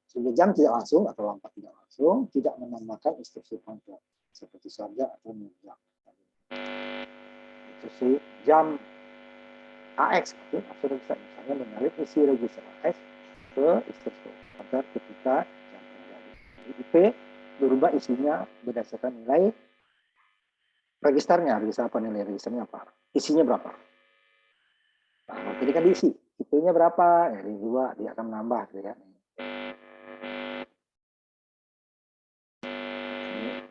[SPEAKER 1] Sehingga jam tidak langsung atau lompat tidak langsung tidak menambahkan instruksi pointer seperti saja atau jam. Instruksi jam AX itu maksudnya bisa misalnya menarik isi register AX ke instruksi pointer ketika jam terjadi. IP berubah isinya berdasarkan nilai registernya. Register apa nilai registernya apa? Isinya berapa? Nah, ini kan diisi. IP-nya berapa? Ya, di 2 dia akan menambah gitu ya.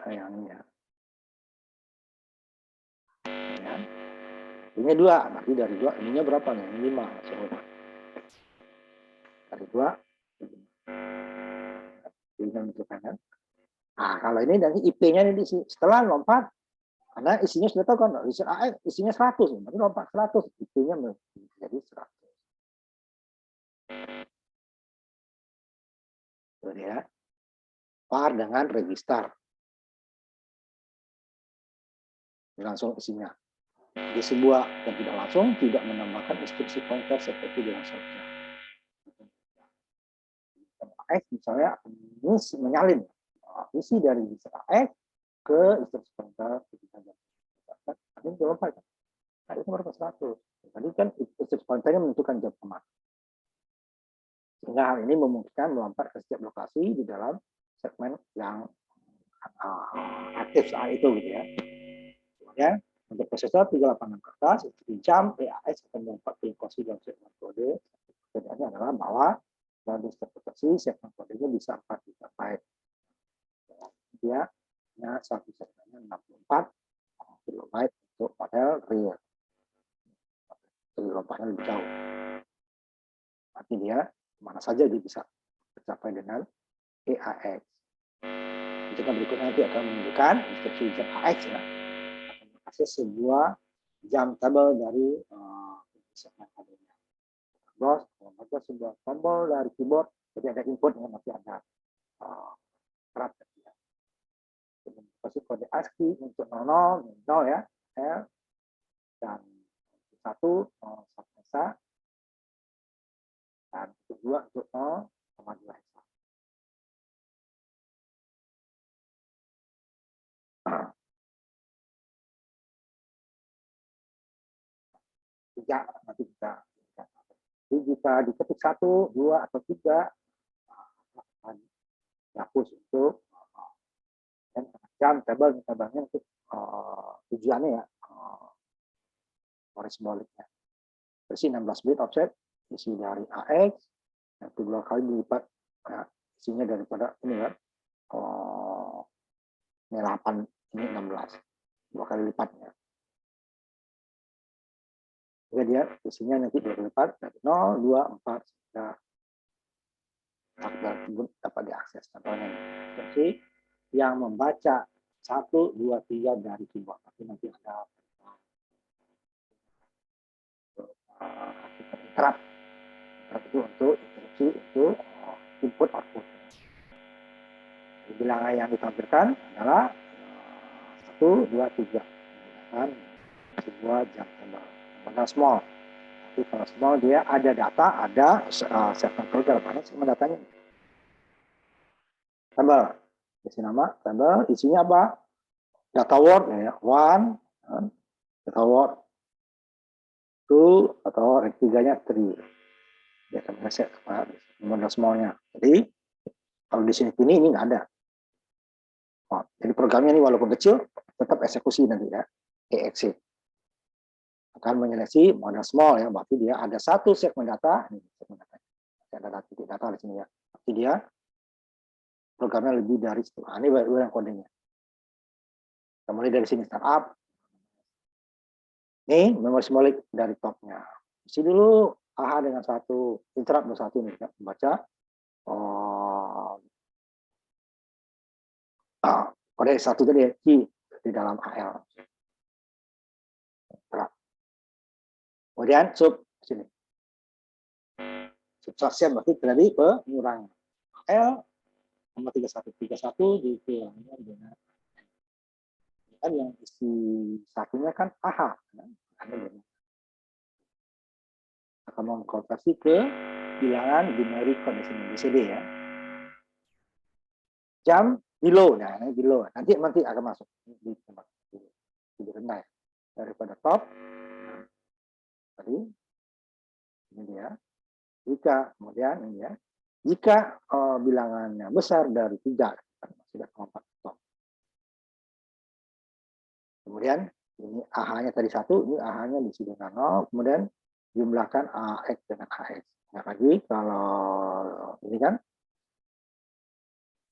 [SPEAKER 1] Yang ini ya. Ini 2, berarti dari 2 ininya berapa nih? 5. Dari 2 ini menentukan kan. Nah, kalau ini dari IP-nya ini setelah lompat karena isinya sudah tahu kan, isinya 100, berarti lompat 100, IP-nya menjadi 100. Itu ya. Par dengan register. Langsung isinya. Di sebuah yang tidak langsung tidak menambahkan instruksi pointer seperti di langsung. AX misalnya ini menyalin isi dari register AX ke instruksi pointer ketika jam. Tadi sudah lompat kan? Nah, itu berapa 100. Tadi kan instruksi pointernya menentukan jam aman. Sehingga hal ini memungkinkan melompat ke setiap lokasi di dalam segmen yang aktif saat itu gitu ya. Kemudian untuk prosesor 386 ke atas, seperti jam EAX akan melompat ke lokasi dalam segmen kode. Perbedaannya adalah bahwa dalam interpretasi segmen kodenya bisa 4 GB. Dia hanya satu segmennya 64 KB untuk model real. Jadi lompatnya lebih jauh. Artinya dia mana saja dia bisa tercapai dengan EAX. Jika berikutnya nanti akan menunjukkan instruksi jam AX ya, akan mengakses sebuah jam tabel dari segmen kodenya. Terus ada sebuah tombol dari keyboard, jadi ada input yang nanti ada kerat ya. Kasih kode ASCII untuk 00 ya, L dan 1 hexa dan kedua untuk 0,2 hexa. Tiga nanti kita jadi jika diketik 1, 2 atau 3 akan dihapus untuk jam tabelnya untuk tujuannya ya simboliknya. Versi 16 bit offset isi dari AX yang kedua kali dilipat ya, isinya daripada ini kan ini 8 ini 16 dua kali lipatnya. Jadi dia isinya nanti 24 dari 0, 2, 4 sudah tabel tersebut dapat diakses. Contohnya instruksi yang membaca 1, 2, 3 dari keyboard. Tapi nanti ada interrupt itu untuk instruksi untuk input output. Bilangan yang ditampilkan adalah 1, 2, 3 menggunakan sebuah jam tembak. Pada small. Tapi kalau small dia ada data, ada set control dalam mana segmen datanya. Table. Isi nama, table. Isinya apa? Data word ya, 1, data word 2, atau word 3-nya 3. Dia akan set model smallnya. Jadi kalau di sini ini nggak ada. Oh, jadi programnya ini walaupun kecil tetap eksekusi nanti ya, EXE akan menyeleksi model small ya, berarti dia ada satu segmen data, ini segmen data, ada titik data di sini ya, berarti dia programnya lebih dari itu. Nah, ini baru yang kodenya. Kemudian dari sini startup, ini memori simbolik dari topnya. Isi dulu AH dengan satu, interrupt dengan satu nih, ya, membaca kode satu tadi ya, key di dalam AL. Kemudian sub sini. Subtraction berarti terjadi pengurangan. L sama 31 dikurangnya dengan kan yang isi satunya kan AH. Akan mengkonversi ke bilangan binary code di sini BCD ya. Jam below, nah ini below. Nanti akan masuk di tempat lebih rendah ya. Daripada top. Tadi ini dia. Jika kemudian ini ya, jika bilangannya besar dari 3, sudah kompak top. Kemudian ini AH-nya tadi 1, ini AH-nya diisi dengan 0, kemudian jumlahkan AX dengan AX. Nah, lagi kalau ini kan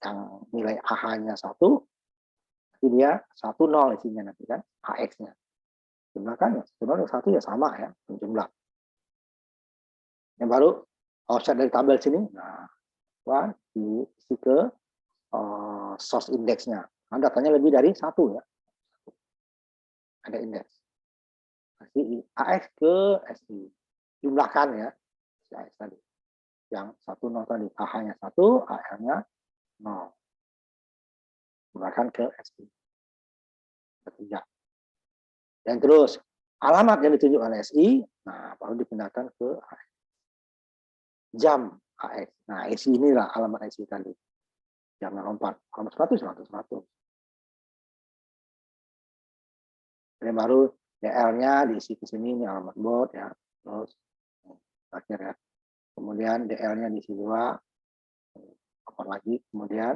[SPEAKER 1] yang nilai AH-nya 1, nanti dia 1, 0 isinya nanti kan AX-nya. Jumlahkan 1, 0, 1 ya sama ya, jumlah. Yang baru offset dari tabel sini, nah, diisi ke source index-nya. Nah, datanya lebih dari 1 ya. Ada indeks. AX ke SI. Jumlahkan ya. Si AX tadi. Yang 1, 0 tadi. AH-nya 1, AL-nya 0. Jumlahkan ke SI. Ketiga. Dan terus, alamat yang ditunjuk oleh SI, nah baru dipindahkan ke AX. Jam AX. Nah, SI inilah alamat SI tadi. Jam 04. Alamat 100, 100, 100. Dan baru DL-nya diisi ke sini, ini alamat bot ya. Terus akhir ya. Kemudian DL-nya diisi 2. Apa lagi? Kemudian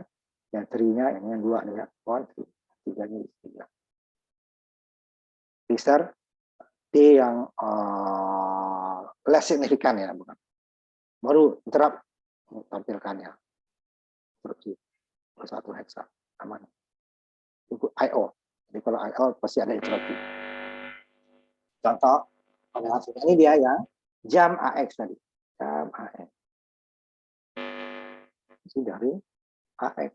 [SPEAKER 1] yang 3-nya ini yang 2 nih ya. 1, 3-nya diisi 3. Register D yang less signifikan ya, bukan. Baru interrupt tampilkannya. Instruksi 1 hexa aman. Untuk IO. Jadi kalau IO pasti ada instruksi. Contoh pada hasilnya ini dia yang jam AX tadi. Jam AX. Ini dari AX.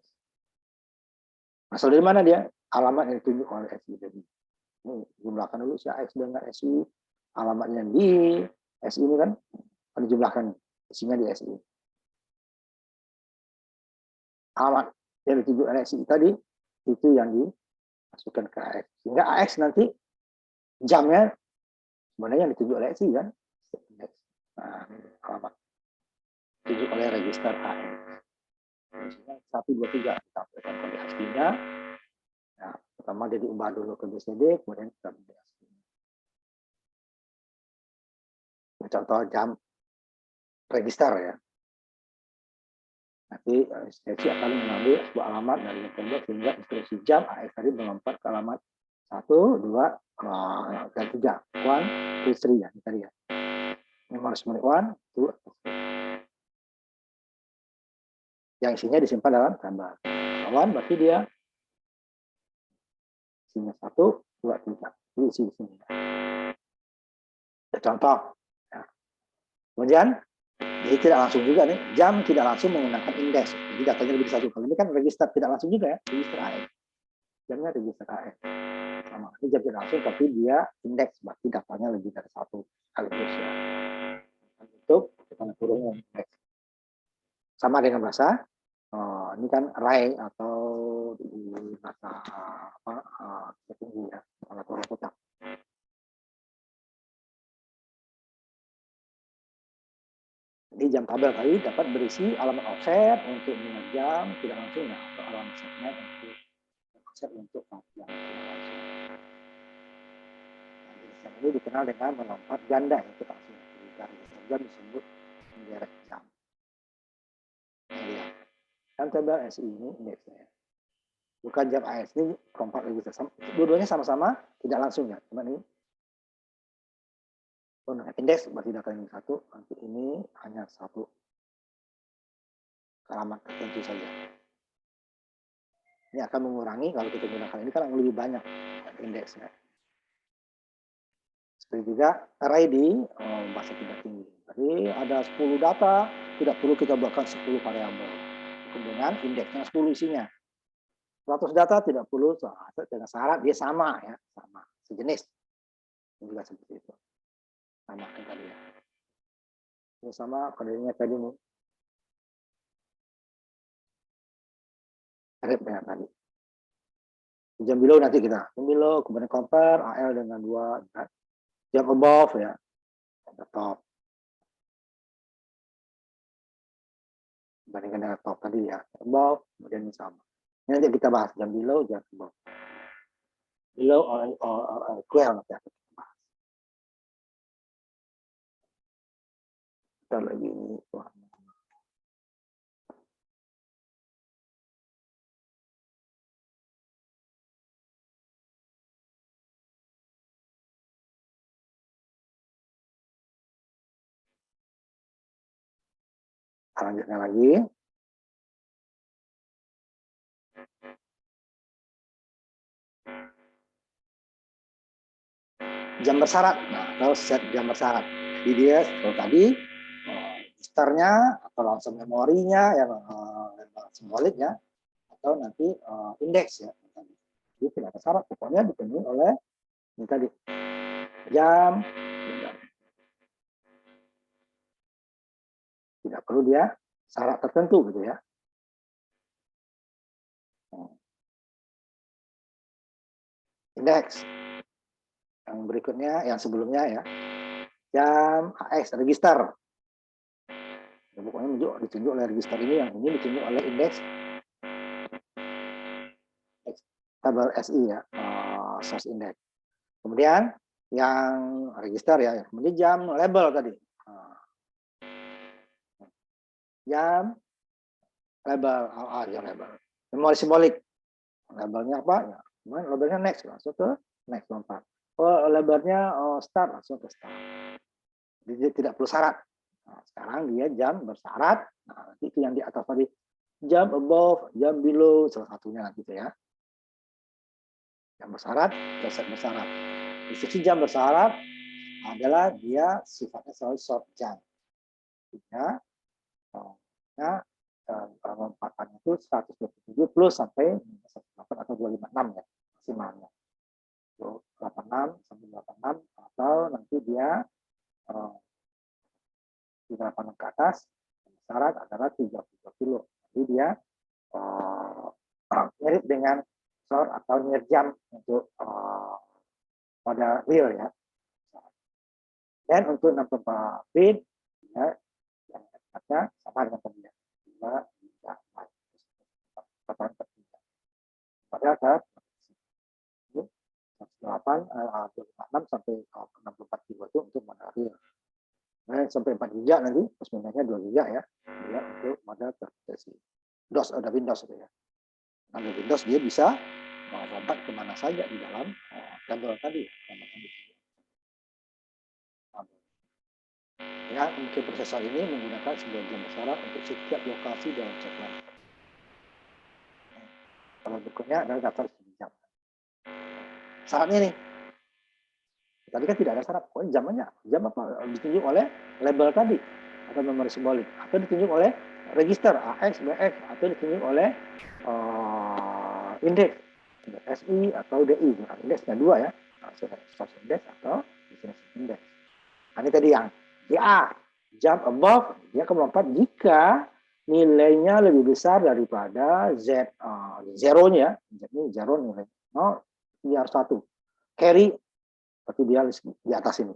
[SPEAKER 1] Asal dari mana dia? Alamat yang ditunjuk oleh SI. Jadi ini jumlahkan dulu si AX dengan SI. Alamatnya di SI ini kan dijumlahkan. Isinya di SI. Alamat yang ditunjuk oleh SI tadi itu yang dimasukkan ke AX. Sehingga AX nanti jamnya sebenarnya yang ditunjuk oleh SI kan. Nah, alamat ditunjuk oleh register AX. Misalnya 1, 2, 3 kita ambilkan kode aslinya. Nah, pertama dia diubah dulu ke BCD, kemudian kita ambil aslinya. Contoh jam register ya. Nanti instruksi akan mengambil sebuah alamat dari tembok sehingga instruksi jam AX tadi melompat ke alamat 1, 2, dan 3. 1, 2, 3 ya. Ini tadi ya. Ini harus menik 1, 2, 3. Yang isinya disimpan dalam gambar. Kawan berarti dia isinya 1, 2, 3. Ini isi di sini. contoh. Ya. Kemudian jadi tidak langsung juga nih, jam tidak langsung menggunakan indeks. Jadi datanya lebih dari satu. Kalau ini kan register tidak langsung juga ya, register AS. Jamnya register AS. Sama, ini jam tidak langsung tapi dia indeks, berarti datanya lebih dari satu sekaligus ya. Untuk kita turunnya indeks. Sama dengan bahasa, ini kan array atau di bahasa tertinggi ya, atau kotak. Jadi jam tabel tadi dapat berisi alamat offset untuk minat jam tidak langsung ya, atau alamat segmen untuk offset untuk jam tidak langsung. Nah, jenis ini dikenal dengan melompat ganda yang kita langsung dari jam disebut menderek jam. Nah, kan tabel SI ini indeksnya. Bukan jam AS ini kompak register. Dua-duanya sama-sama tidak langsung ya, cuma ini indeks berarti data yang satu, nanti ini hanya satu alamat tertentu saja. Ini akan mengurangi kalau kita gunakan ini kan lebih banyak indeksnya. Seperti juga array di bahasa tidak tinggi. Jadi ada 10 data, tidak perlu kita buatkan 10 variabel. Dengan indeksnya 10 isinya. 100 data tidak perlu dengan syarat dia sama ya, sama sejenis. Ini juga seperti itu. Sama tadi ya. Ini sama kodenya tadi nih. Mirip dengan tadi. Jam below nanti kita. Jam below, kemudian compare AL dengan 2. Jam above ya. Top. Bandingkan dengan top tadi ya. Above, kemudian ini sama. Ini nanti kita bahas. Jam below, jam above. Below or equal nanti akan kita bahas. Kita lagi ini. Selanjutnya lagi. Jam bersyarat. Nah, atau set jam bersyarat. Jadi dia kalau tadi registernya atau langsung memorinya yang simbolik ya, atau nanti indeks ya. Jadi tidak ada syarat, pokoknya dipenuhi oleh ini tadi jam. Tidak perlu dia syarat tertentu gitu ya. Indeks. Yang berikutnya, yang sebelumnya ya, jam AX register. Ya, pokoknya ditunjuk oleh register ini, yang ini ditunjuk oleh indeks tabel SI ya, source index. Kemudian yang register ya, kemudian jam label tadi. Jam label, jam label. Memori simbolik. Labelnya apa? Ya, labelnya next, langsung ke next lompat. Labelnya start, langsung ke start. Jadi tidak perlu syarat. Nah, sekarang dia jam bersyarat. Nah, nanti itu yang di atas tadi. Jam above, jam below, salah satunya gitu ya. Jam bersyarat, set bersyarat. Instruksi jam bersyarat adalah dia sifatnya selalu short jam. Ya, lompatannya itu 127 plus sampai 18 atau 256 ya maksimalnya. 86 sampai 86 atau nanti dia 38 ke atas syarat adalah 30 kilo. Jadi dia mirip dengan short atau near jam untuk pada real ya. Dan untuk 64 bit ya, yang tepatnya sama dengan tadi ya. 5 padahal saat 108 sampai 64 kilo itu untuk modal real. Nah, sampai 4 giga nanti plus minusnya 2 giga ya, dia untuk modal terdeteksi. DOS ada Windows itu ya. Ada Windows dia bisa lompat kemana saja di dalam tabel tadi. Ya, mungkin prosesor ini menggunakan sebuah jam bersyarat untuk setiap lokasi dalam segmen. Kalau berikutnya adalah daftar jam. Syaratnya nih, kita Tadi kan tidak ada syarat. Oh, jam apa ditunjuk oleh label tadi atau memori simbolik, atau ditunjuk oleh register AX, BX, atau ditunjuk oleh indeks SI atau DI. Nah, indeksnya dua ya, source index atau destination index. Nah, ini tadi yang DA, jump above, dia akan melompat jika nilainya lebih besar daripada Z, zeronya, ini zero nilai, no, ini harus 1. Carry, berarti dia di atas ini.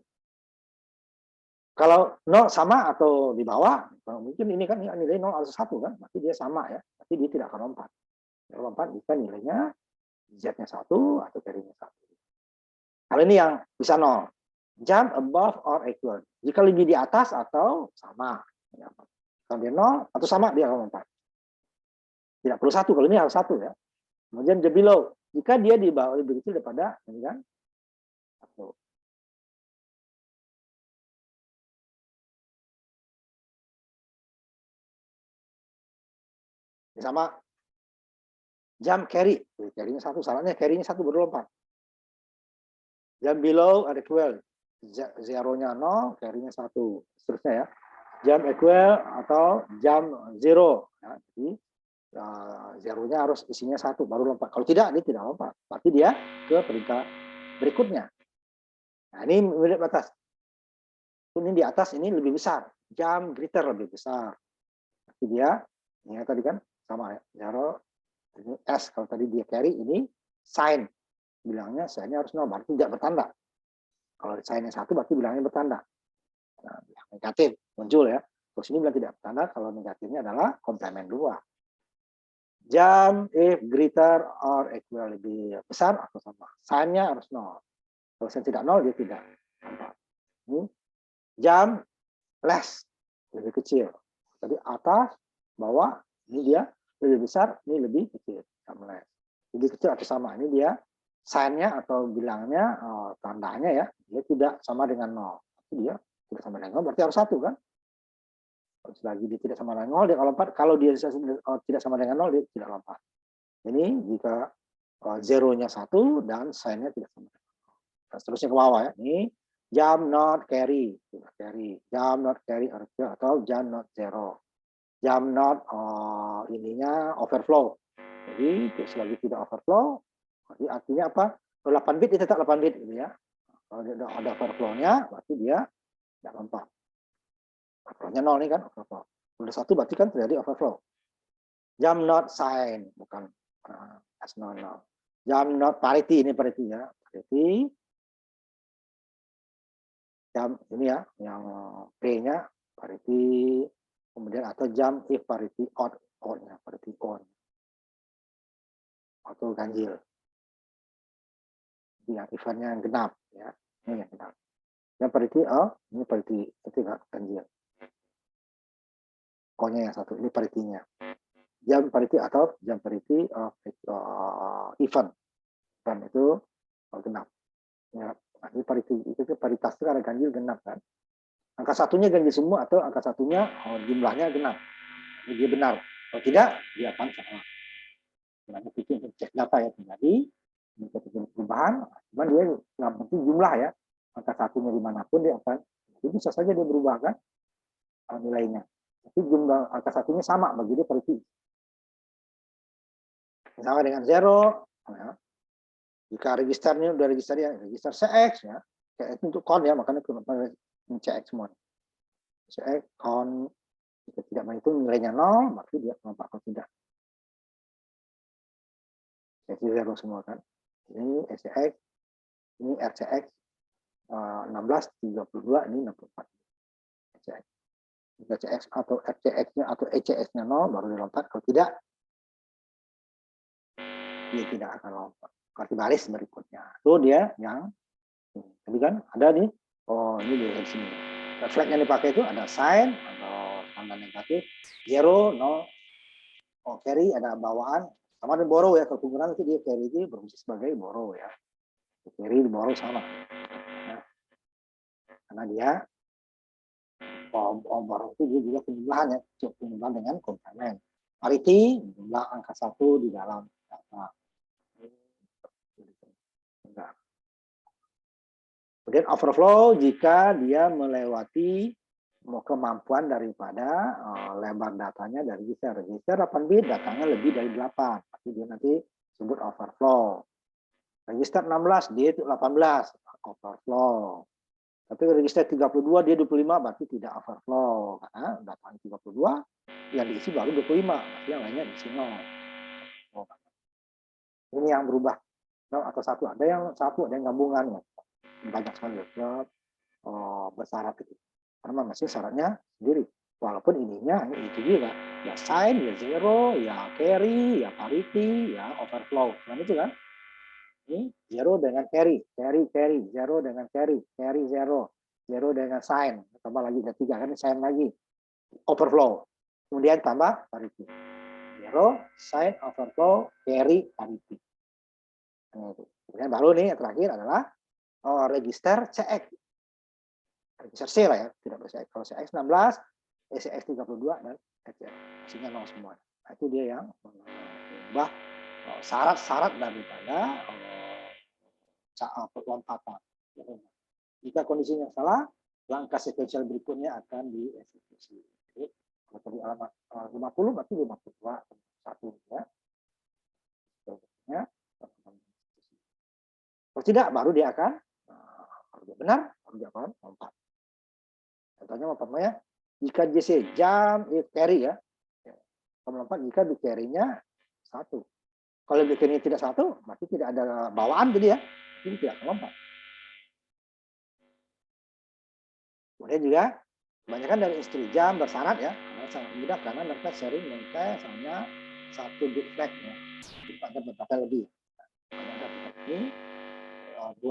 [SPEAKER 1] Kalau 0 sama atau di bawah, mungkin ini kan nilai 0 harus 1 kan, berarti dia sama ya, berarti dia tidak akan lompat. Dia lompat jika nilainya Z-nya 1 atau carry-nya 1. Kalau ini yang bisa 0. Jump above or equal. Jika lebih di atas atau sama. Kalau dia 0 atau sama, dia akan lompat. Tidak perlu 1, kalau ini harus 1 ya. Kemudian the below. Jika dia di bawah lebih kecil daripada ini kan 1. Sama jump carry. Carry-nya 1, salahnya carry-nya 1 baru lompat. Jump below or equal. Zero-nya 0, carry-nya 1. Seterusnya ya. Jump equal atau jump zero. Ya, jadi zeronya harus isinya 1 baru lompat. Kalau tidak, dia tidak lompat. Berarti dia ke peringkat berikutnya. Nah, ini milik batas. Ini di atas ini lebih besar. Jump greater lebih besar. Berarti dia, ini tadi kan sama ya. Zero, ini S. Kalau tadi dia carry, ini sign. Bilangnya sign-nya harus 0, berarti tidak bertanda. Kalau sign-nya 1, berarti bilangnya bertanda. Nah, negatif muncul ya. Terus ini bilang tidak bertanda, kalau negatifnya adalah komplement 2. Jump if greater or equal, lebih besar atau sama. Sign-nya harus 0. Kalau sign tidak 0, dia tidak. Ini jump less, lebih kecil. Jadi atas, bawah, ini dia lebih besar, ini lebih kecil. Jump less. Lebih kecil atau sama. Ini dia sign-nya atau bilangnya, tandanya ya, dia tidak sama dengan 0. Dia tidak sama dengan 0, berarti harus 1 kan? Selagi dia tidak sama dengan 0, dia akan lompat. Kalau dia tidak sama dengan 0, dia tidak lompat. Ini jika zeronya 1 dan sign-nya tidak sama dengan 0. Nah, seterusnya ke bawah ya. Ini jump not carry. Jump not carry atau jump not zero. Jump not ininya overflow. Jadi selagi tidak overflow, jadi artinya apa? Kalau 8 bit dia tetap 8 bit gitu ya. Kalau ada overflow-nya, berarti dia tidak lompat. Overflow-nya 0 nih kan, overflow. Udah 1 berarti kan terjadi overflow. Jump not sign, bukan S0. Jump not parity, ini parity ya. Parity. Jump ini ya, yang P-nya parity. Kemudian atau jump if parity odd, odd-nya, parity on. Atau ganjil. Yang eventnya yang genap ya. Ini yang genap. Yang parity ini parity ketika ganjil. O-nya yang 1, ini parity-nya. Jam parity atau jam parity event. Event itu genap. Ya, ini parity itu paritas itu ada ganjil genap kan. Angka satunya ganjil semua atau angka satunya jumlahnya genap. Jadi dia benar. Kalau tidak, dia akan salah. Nah, itu cek data ya terjadi. Ini perubahan, cuman dia yang penting jumlah ya. Angka satunya dimanapun dia akan, itu bisa saja dia berubah kan nilainya. Tapi jumlah angka satunya sama bagi dia parity. Sama dengan zero, ya. Jika registernya udah register ya, register CX ya, CX untuk count ya, makanya kenapa CX semua. CX count, jika tidak menghitung nilainya 0, maka dia nampak kalau tidak. CX zero semua kan. Ini SCX, ini RCX 1632, ini 64. RCX. Jika CX atau RCX-nya atau ECX-nya 0, baru dilompat. Kalau tidak, dia tidak akan lompat. Kartu baris berikutnya. Itu dia yang tadi kan ada nih. Oh, ini di sini. Flag yang dipakai itu ada sign atau tanda negatif, 0, 0. Oh, carry ada bawaan. Sama dengan borrow ya. Kekurangan itu dia carry itu berfungsi sebagai borrow ya. Carry di borrow sama. Nah, karena dia borrow itu dia juga penjumlahan ya. Penjumlahan dengan komplement. Parity jumlah angka 1 di dalam data. Kemudian overflow jika dia melewati kemampuan daripada lebar datanya dari register. Register 8 bit, datanya lebih dari 8. Tapi dia nanti sebut overflow. Register 16, dia itu 18, overflow. Tapi register 32, dia 25, berarti tidak overflow. Karena datanya 32, yang diisi baru 25, berarti yang lainnya diisi 0. Ini yang berubah. 0 atau 1. Ada yang 1, ada yang gabungan. Banyak sekali. Bersyarat itu. Karena masih syaratnya sendiri. Walaupun ininya itu juga. Ya sign, ya zero, ya carry, ya parity, ya overflow. Nah itu kan. Ini zero dengan carry, zero dengan carry zero, zero dengan sign, tambah lagi ada 3 kan sign lagi, overflow, kemudian tambah parity, zero, sign, overflow, carry, parity. Kemudian baru nih yang terakhir adalah register CX, register C lah ya, tidak bisa kalau CX 16, CX 32 dan CX isinya 0 semua. Nah, itu dia yang mengubah syarat-syarat daripada lompatan. Jika kondisinya salah, langkah sekuensial berikutnya akan dieksekusi. Jadi, kalau tadi alamat 50 berarti 52 1 ya. Kalau tidak, baru dia akan kalau dia benar, baru dia akan lompat. Contohnya umpamanya jika JC jam carry ya, kalau melompat jika di carry-nya 1. Kalau di carry-nya tidak 1, berarti tidak ada bawaan jadi ya, jadi tidak melompat. Kemudian juga kebanyakan dari instruksi jam bersyarat ya, sangat mudah karena mereka sering mengtes hanya 1 bit flag ya, ada beberapa lebih. Ini 2,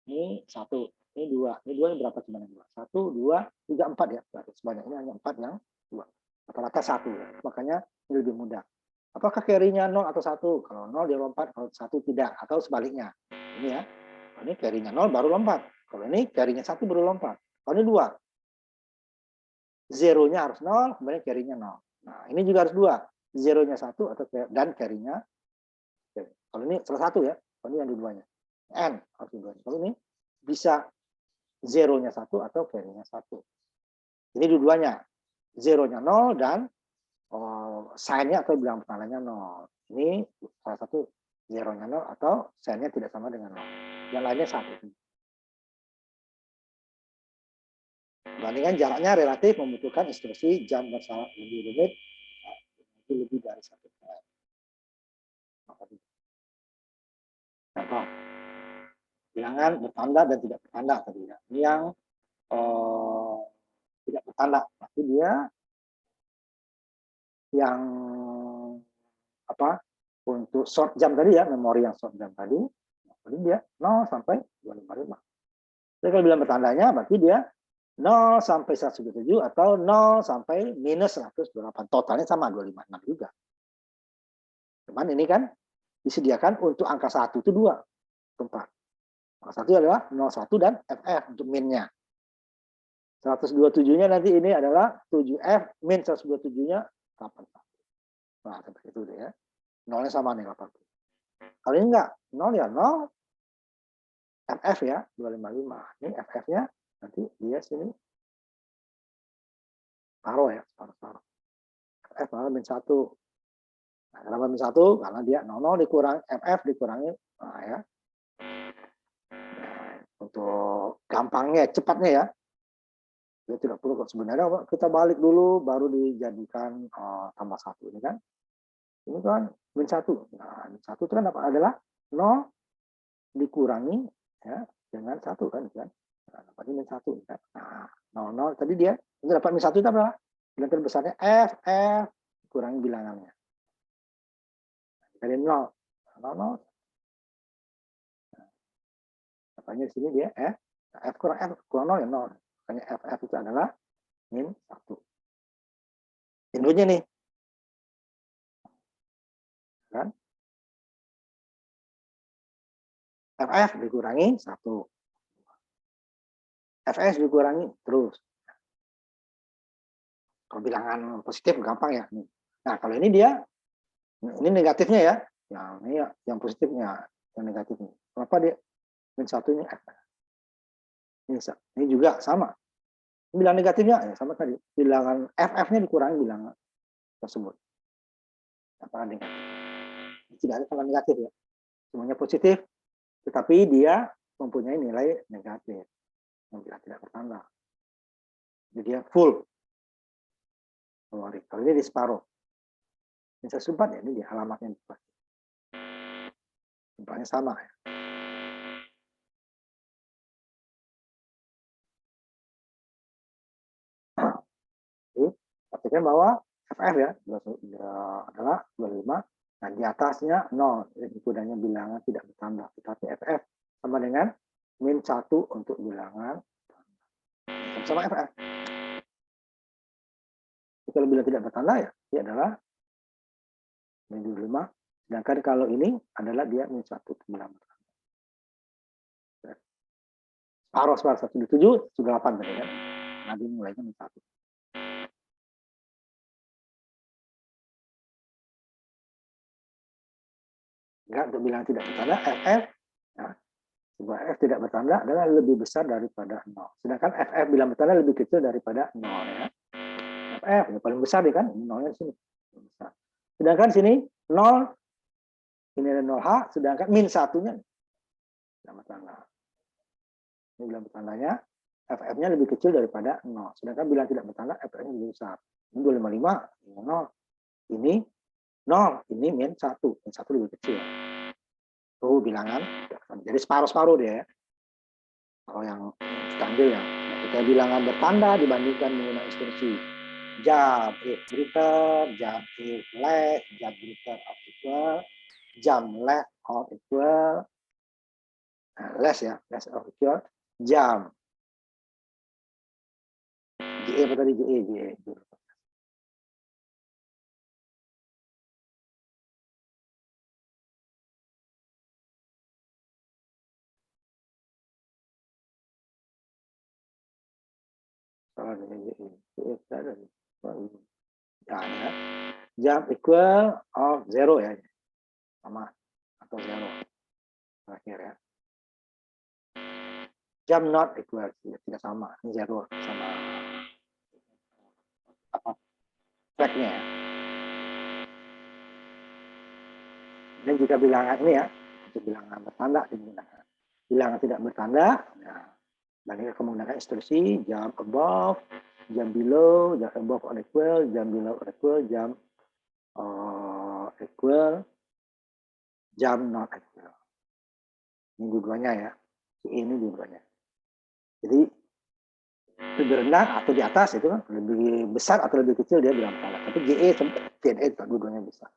[SPEAKER 1] ini 1, ini 2, ini 2 ini berapa sebenarnya? 1, 2, 3, 4 ya, sebanyak ini hanya 4 yang 2. Rata-rata 1 ya. Makanya ini lebih mudah. Apakah carry-nya 0 atau 1? Kalau 0 dia lompat, kalau 1 tidak, atau sebaliknya. Ini ya, ini carry-nya 0 baru lompat. Kalau ini carry-nya 1 baru lompat. Kalau ini 2, zeronya harus 0, kemudian carry-nya 0. Nah, ini juga harus 2, zeronya 1 atau dan carry-nya. Kalau ini salah 1 ya, kalau ini yang dua-duanya. N harus dua-duanya. Kalau ini bisa zeronya 1 atau carry-nya 1. Ini dua-duanya. Zeronya 0 dan sign-nya atau bilang pertandanya 0. Ini salah satu zeronya 0 atau sign-nya tidak sama dengan 0. Yang lainnya 1. Bandingkan jaraknya relatif membutuhkan instruksi jam bersyarat lebih rumit, itu lebih dari 1 kali. Contoh, bilangan bertanda dan tidak bertanda tadi ya. Ini yang tidak bertanda, tapi dia yang apa untuk short jam tadi ya, memori yang short jam tadi, jadi dia 0 sampai 255. Jadi kalau bilang bertandanya berarti dia 0 sampai 127 atau 0 sampai minus 128. Totalnya sama 256 juga. Cuman ini kan disediakan untuk angka 1 itu 2 tempat. Angka 1 adalah 01 dan FF untuk minnya. 127-nya nanti ini adalah 7F min 127-nya 81. Nah, seperti itu deh ya. 0-nya sama nih 80. Kalau ini enggak, 0 ya 0, FF ya 255. Ini FF-nya nanti dia sini taruh ya, taruh. FF malah min 1. Nah, kenapa min 1? Karena dia 00 dikurang FF dikurangi, nah ya. Nah, untuk gampangnya, cepatnya ya. Dia tidak perlu sebenarnya kita balik dulu baru dijadikan tambah 1 ini kan. Ini kan min 1. Nah, min 1 itu kan adalah 0 dikurangi ya dengan 1 kan. Nah, dapat min 1 kan. Nah, 00 tadi dia dapat min 1 itu apa? Bilangan terbesarnya F kurangi bilangannya. Dari 0. 00. Makanya di sini dia F kurang 0 ya 0. Makanya FF itu adalah min 1. Indonya nih. Kan? FF dikurangi 1. FS dikurangi terus. Kalau bilangan positif gampang ya. Nah, kalau ini dia, ini negatifnya ya. Yang ini yang positifnya, yang negatifnya. Kenapa dia min 1 ini F? Ini juga sama. Bilangan negatifnya ya sama tadi. Bilangan FF-nya dikurangi bilangan tersebut. Apa negatif? Tidak ada sama negatif ya. Semuanya positif, tetapi dia mempunyai nilai negatif yang tidak bertanda. Jadi dia full. Kalau ini di separuh. Ini saya sumpat ya, ini di alamatnya. Sumpahnya sama ya. Jadi, perhatikan bahwa FF ya, adalah 25, dan di atasnya 0. Jadi kudanya bilangan tidak bertambah. Tetapi FF sama dengan min 1 untuk bilangan sama FF. Kalau bilang tidak bertanda ya, dia adalah min 25. Sedangkan kalau ini adalah dia min 1 bilangan bertanda. Separuh 1,7 sudah 8 tadi kan. Nanti mulainya min 1. Enggak, untuk bilangan tidak bertanda, FF, ya, sebuah F tidak bertanda adalah lebih besar daripada 0. Sedangkan FF bilang bertanda lebih kecil daripada 0 ya. FF yang paling besar kan, 0-nya di sini. Besar. Sedangkan sini 0, ini ada 0H, sedangkan min 1-nya bilang bertanda. Ini bilang bertandanya, FF-nya lebih kecil daripada 0. Sedangkan bilang tidak bertanda, FF-nya lebih besar. Ini 255, ini 0. Ini 0, ini min 1. Min 1 lebih kecil. Itu bilangan. Jadi separuh-separuh dia ya. Kalau yang kita ambil ya. Kita bilangan bertanda dibandingkan menggunakan instruksi. Jam if greater, jam if less, jam greater or equal, jam less or equal, less ya, less or equal, jam. JE apa tadi? JE. Ya, jam equal of 0 ya, sama atau 0 terakhir ya. Jam not equal tidak sama, ini 0 sama apa flagnya ya. Dan jika bilangan ini ya, untuk bilangan bertanda digunakan. Bilangan tidak bertanda, nah, bandingkan kamu menggunakan instruksi jam above, jam below, jam above or equal, jam below or equal, jam equal, jam not equal. Ini dua-duanya ya. Ini dua-duanya. Jadi lebih rendah atau di atas itu kan lebih besar atau lebih kecil dia bilang salah. Tapi GE TNE dua-duanya besar.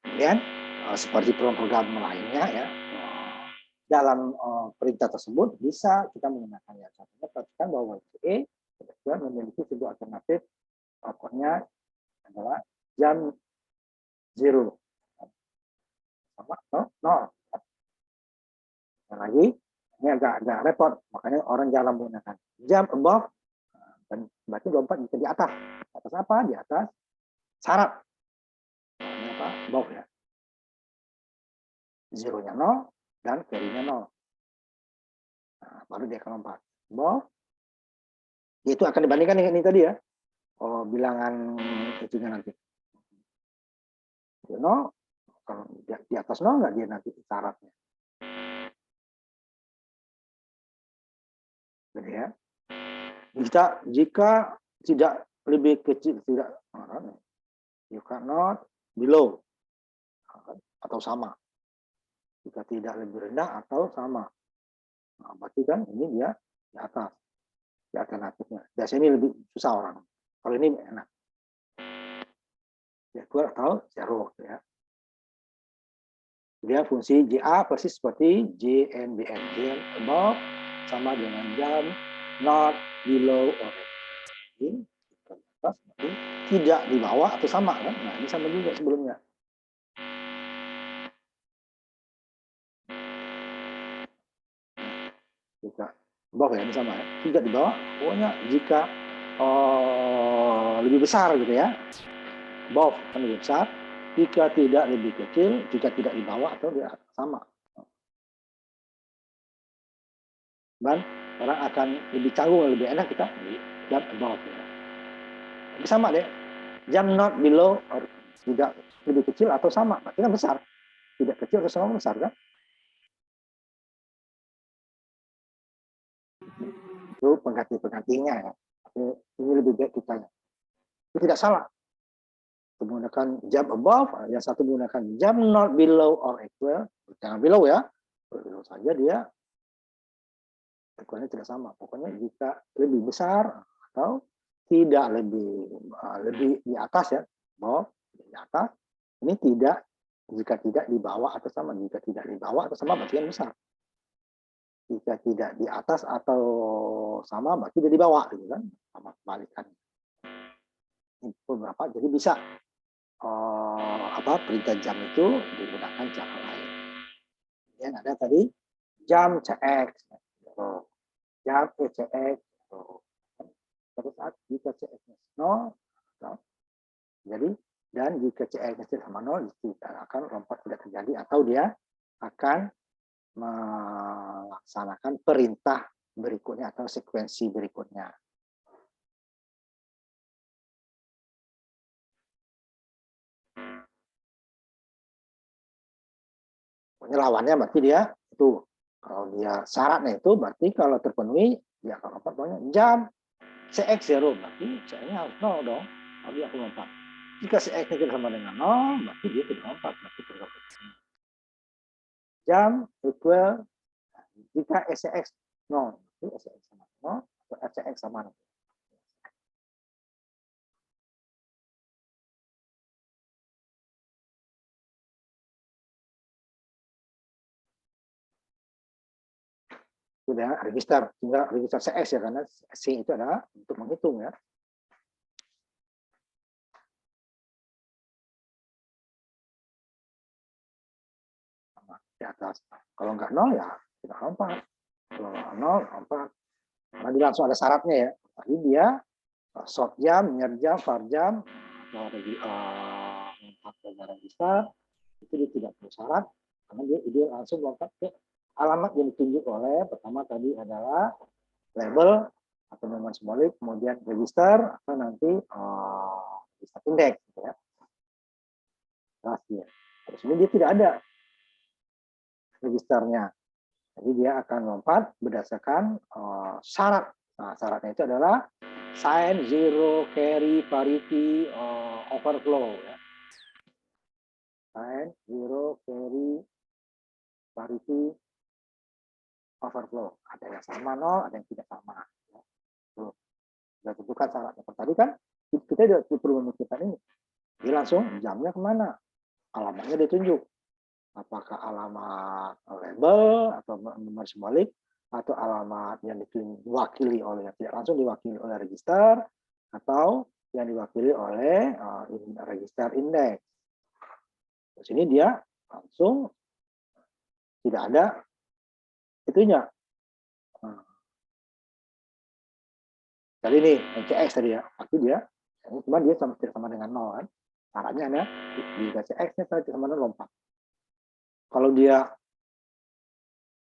[SPEAKER 1] Kemudian seperti program lainnya ya, dalam perintah tersebut bisa kita menggunakan yang satunya. Perhatikan bahwa GE memiliki sebuah alternatif, pokoknya adalah jam 0 sama 0. Dan lagi ini agak repot, makanya orang jarang menggunakan jam above, dan berarti 24 bisa di atas. Atas apa? Di atas syarat. Ini apa? Above ya. 0-nya 0 dan carry-nya 0. Nah, baru dia akan lompat. Above. Itu akan dibandingkan dengan ini tadi ya. Bilangan itunya nanti. 0, kalau di atas 0 nggak dia nanti syaratnya. Jadi ya. Jika tidak lebih kecil, tidak, you cannot below atau sama. Jika tidak lebih rendah atau sama. Nah, berarti kan ini dia di atas. Di alternatifnya. Biasanya ini lebih susah orang. Kalau ini enak. Equal atau 0 ya. Kemudian fungsi JA persis seperti JNBN. Jam above sama dengan jam not below or ini tidak di bawah atau sama kan? Nah, ini sama juga sebelumnya. Jika bawah ya, ini sama ya. Tidak di bawah, pokoknya jika lebih besar gitu ya. Above kan lebih besar, jika tidak lebih kecil, jika tidak di bawah atau di atas, sama. Dan orang akan lebih canggung, lebih enak kita jump above. Tapi sama deh, jump not below, or tidak lebih kecil atau sama, berarti kan besar. Tidak kecil atau sama, besar kan? Itu pengganti-penggantinya ya. Ini lebih baik kita. Itu tidak salah. Menggunakan jump above, yang satu menggunakan jump not below or equal, jangan below ya, below saja dia equalnya tidak sama. Pokoknya jika lebih besar atau tidak lebih di atas ya, bawah di atas, ini tidak, jika tidak di bawah atau sama, jika tidak di bawah atau sama berarti yang besar. Jika tidak di atas atau sama berarti dia di bawah gitu kan, sama kebalikan. Ini beberapa, jadi bisa perintah jam itu digunakan cara lain. Yang ada tadi jam CX, jam CX, pada saat jika CX-nya 0, jadi dan jika CX-nya sama 0, akan lompat tidak terjadi atau dia akan melaksanakan perintah berikutnya atau sekuensi berikutnya. Lawannya berarti dia itu, kalau dia syaratnya itu berarti kalau terpenuhi dia akan lompat banyak jam CX0, berarti CX-nya harus 0 dong, kalau dia akan lompat. Jika CX-nya tidak sama dengan 0, berarti dia tidak lompat, berarti tidak jam equal, jika SCX 0, berarti SCX sama 0, atau SCX sama 0. Sudah register, tinggal register CS ya, karena C itu adalah untuk menghitung ya. Di atas. Kalau nggak 0 ya tidak lompat. Kalau 0 lompat. Karena dia langsung ada syaratnya ya. Tadi dia short jam, near jam, far jam, atau lompat ke register, itu dia tidak perlu syarat, karena dia langsung lompat ke alamat yang ditunjuk oleh, pertama tadi adalah label atau memang simbolik, kemudian register atau nanti register indeks gitu ya. Terus ini dia tidak ada registernya, jadi dia akan lompat berdasarkan syarat. Nah, syaratnya itu adalah sign, zero, carry, parity, overflow ya. Sign, zero, carry, parity, overflow. Ada yang sama 0, ada yang tidak sama. Ya. Sudah tentukan syaratnya. Tadi kan kita tidak perlu memikirkan ini. Dia langsung jamnya kemana? Alamatnya ditunjuk. Apakah alamat label atau nomor simbolik atau alamat yang diwakili oleh, yang tidak langsung diwakili oleh register atau yang diwakili oleh register indeks. Di sini dia langsung tidak ada itunya. Jadi ini CX tadi ya, tapi dia cuma dia tidak sama dengan 0 kan. Syaratnya ada di CX-nya tidak sama dengan lompat. Kalau dia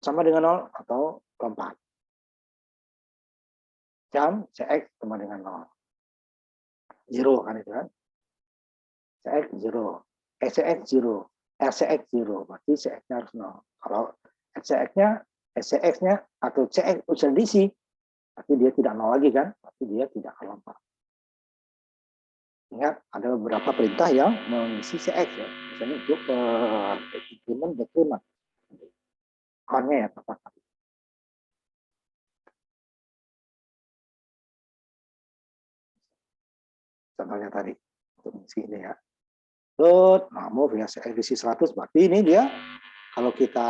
[SPEAKER 1] sama dengan 0 atau lompat. Jam CX sama dengan 0. 0 kan itu kan. CX 0. SCX 0. RCX 0. Berarti CX-nya harus 0. Kalau SCX-nya atau CX usia diisi, berarti dia tidak 0 lagi kan. Berarti dia tidak akan lompat. Ingat, ada beberapa perintah yang mengisi CX ya. Misalnya untuk increment, decrement. On-nya ya, tepat. Contohnya tadi, untuk mengisi ini ya. Load, move ya, edisi 100, berarti ini dia, kalau kita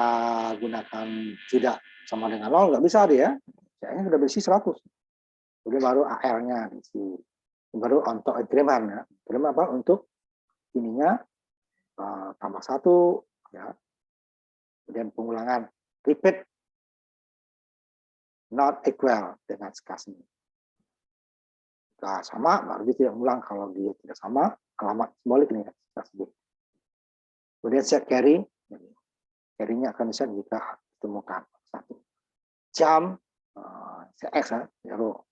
[SPEAKER 1] gunakan tidak sama dengan 0, nggak bisa dia. CX-nya sudah berisi 100. Kemudian baru AR-nya diisi. Baru untuk increment ya. Increment apa? Untuk ininya, tambah 1, ya. Kemudian pengulangan, repeat, not equal dengan skasnya. Jika sama, baru dia tidak ulang. Kalau dia tidak sama, alamat simbolik ini ya, kita sebut. Kemudian set carry, carry-nya akan bisa jika ditemukan satu jam CX ya, zero.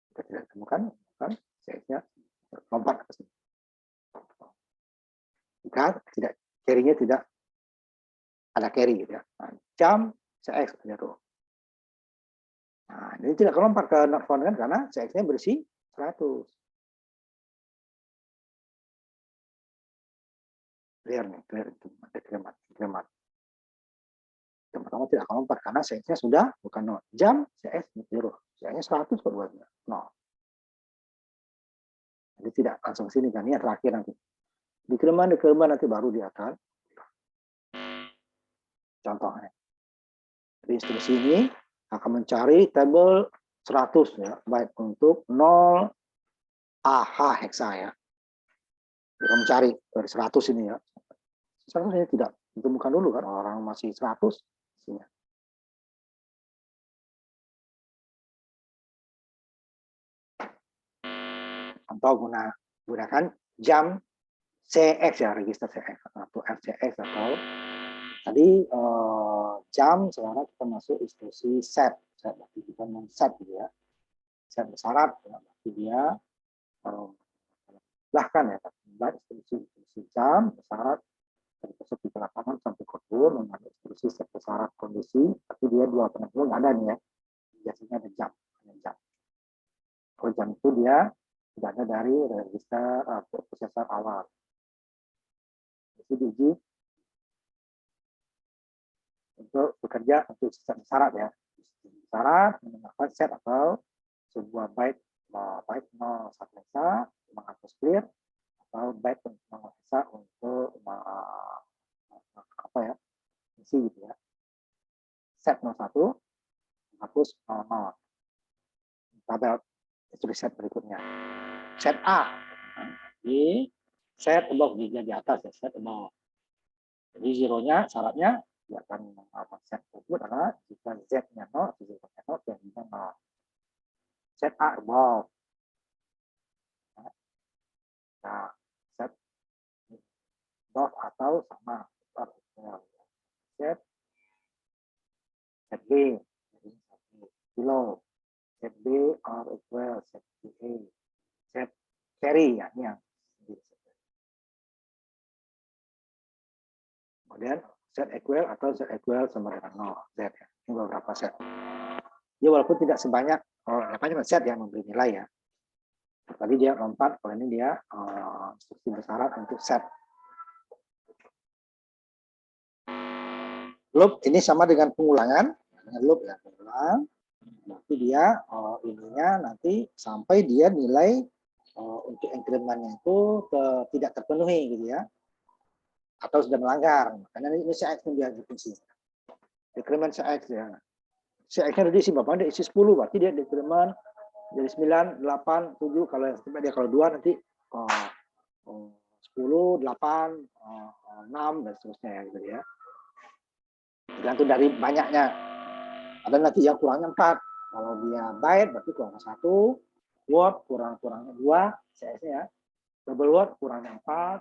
[SPEAKER 1] Jika tidak ditemukan, kan CX-nya lompat ke sini. Jika tidak carry-nya tidak ada carry gitu ya. Nah, jam CX zero. Nah, ini tidak lompat ke not found kan karena CX-nya bersih 100. Clear nih, clear itu dekremat. Yang pertama tidak akan lompat karena CX-nya sudah bukan 0. Jam CX zero. CX-nya 100 kok buatnya. 0. Jadi tidak langsung sini kan, ini yang terakhir nanti. Dekremat nanti baru dia akan contohnya. Jadi instruksi ini akan mencari tabel 100 ya, baik untuk 0 AH hexa ya. Kita mencari dari 100 ini ya. 100 ini tidak ditemukan dulu kan, orang masih 100 isinya. Atau gunakan jam CX ya, register CX atau FCX atau tadi jam sekarang kita masuk instruksi set berarti kita men-set gitu ya. Set bersyarat berarti dia bahkan ya instruksi jam bersyarat dari persepsi lapangan sampai kodur memang instruksi set bersyarat kondisi tapi dia dua penentu nggak ada nih ya, biasanya ada jam. Kalau jam itu dia tidak ada dari register prosesor awal. Itu diuji untuk bekerja untuk sistem syarat ya. Syarat menggunakan set atau sebuah byte 0 1 hexa menghapus clear atau byte 0 hexa untuk apa ya isi gitu ya. Set 01 menghapus 00. Tabel instruksi set berikutnya. Set A di set above di atas ya, set above. Jadi zeronya syaratnya dia akan set tersebut adalah jika z-nya 0, z-nya 0, z-nya 0. Set A above. Nah, set above atau sama. Set B below. Set B or equal set BA. Set carry ya, ini yang kemudian set equal atau set equal sama dengan 0 z ya. Ini beberapa set. Dia walaupun tidak sebanyak namanya set yang memberi nilai ya. Tadi dia lompat, kalau ini dia instruksi bersyarat untuk set. Loop ini sama dengan pengulangan, dengan loop ya pengulang. Nanti dia ininya nanti sampai dia nilai untuk incrementnya itu tidak terpenuhi gitu ya, atau sudah melanggar. Karena ini CX yang dia definisi. Increment CX ya. CX-nya diisi berapa? Dia isi 10, berarti dia decrement dari 9, 8, 7, kalau yang dia kalau 2 nanti 10, 8, 6 dan seterusnya ya gitu ya. Tergantung dari banyaknya. Ada nanti yang kurangnya 4. Kalau dia byte berarti kurang 1, word kurangnya 2, CS-nya ya. Double word kurangnya 4,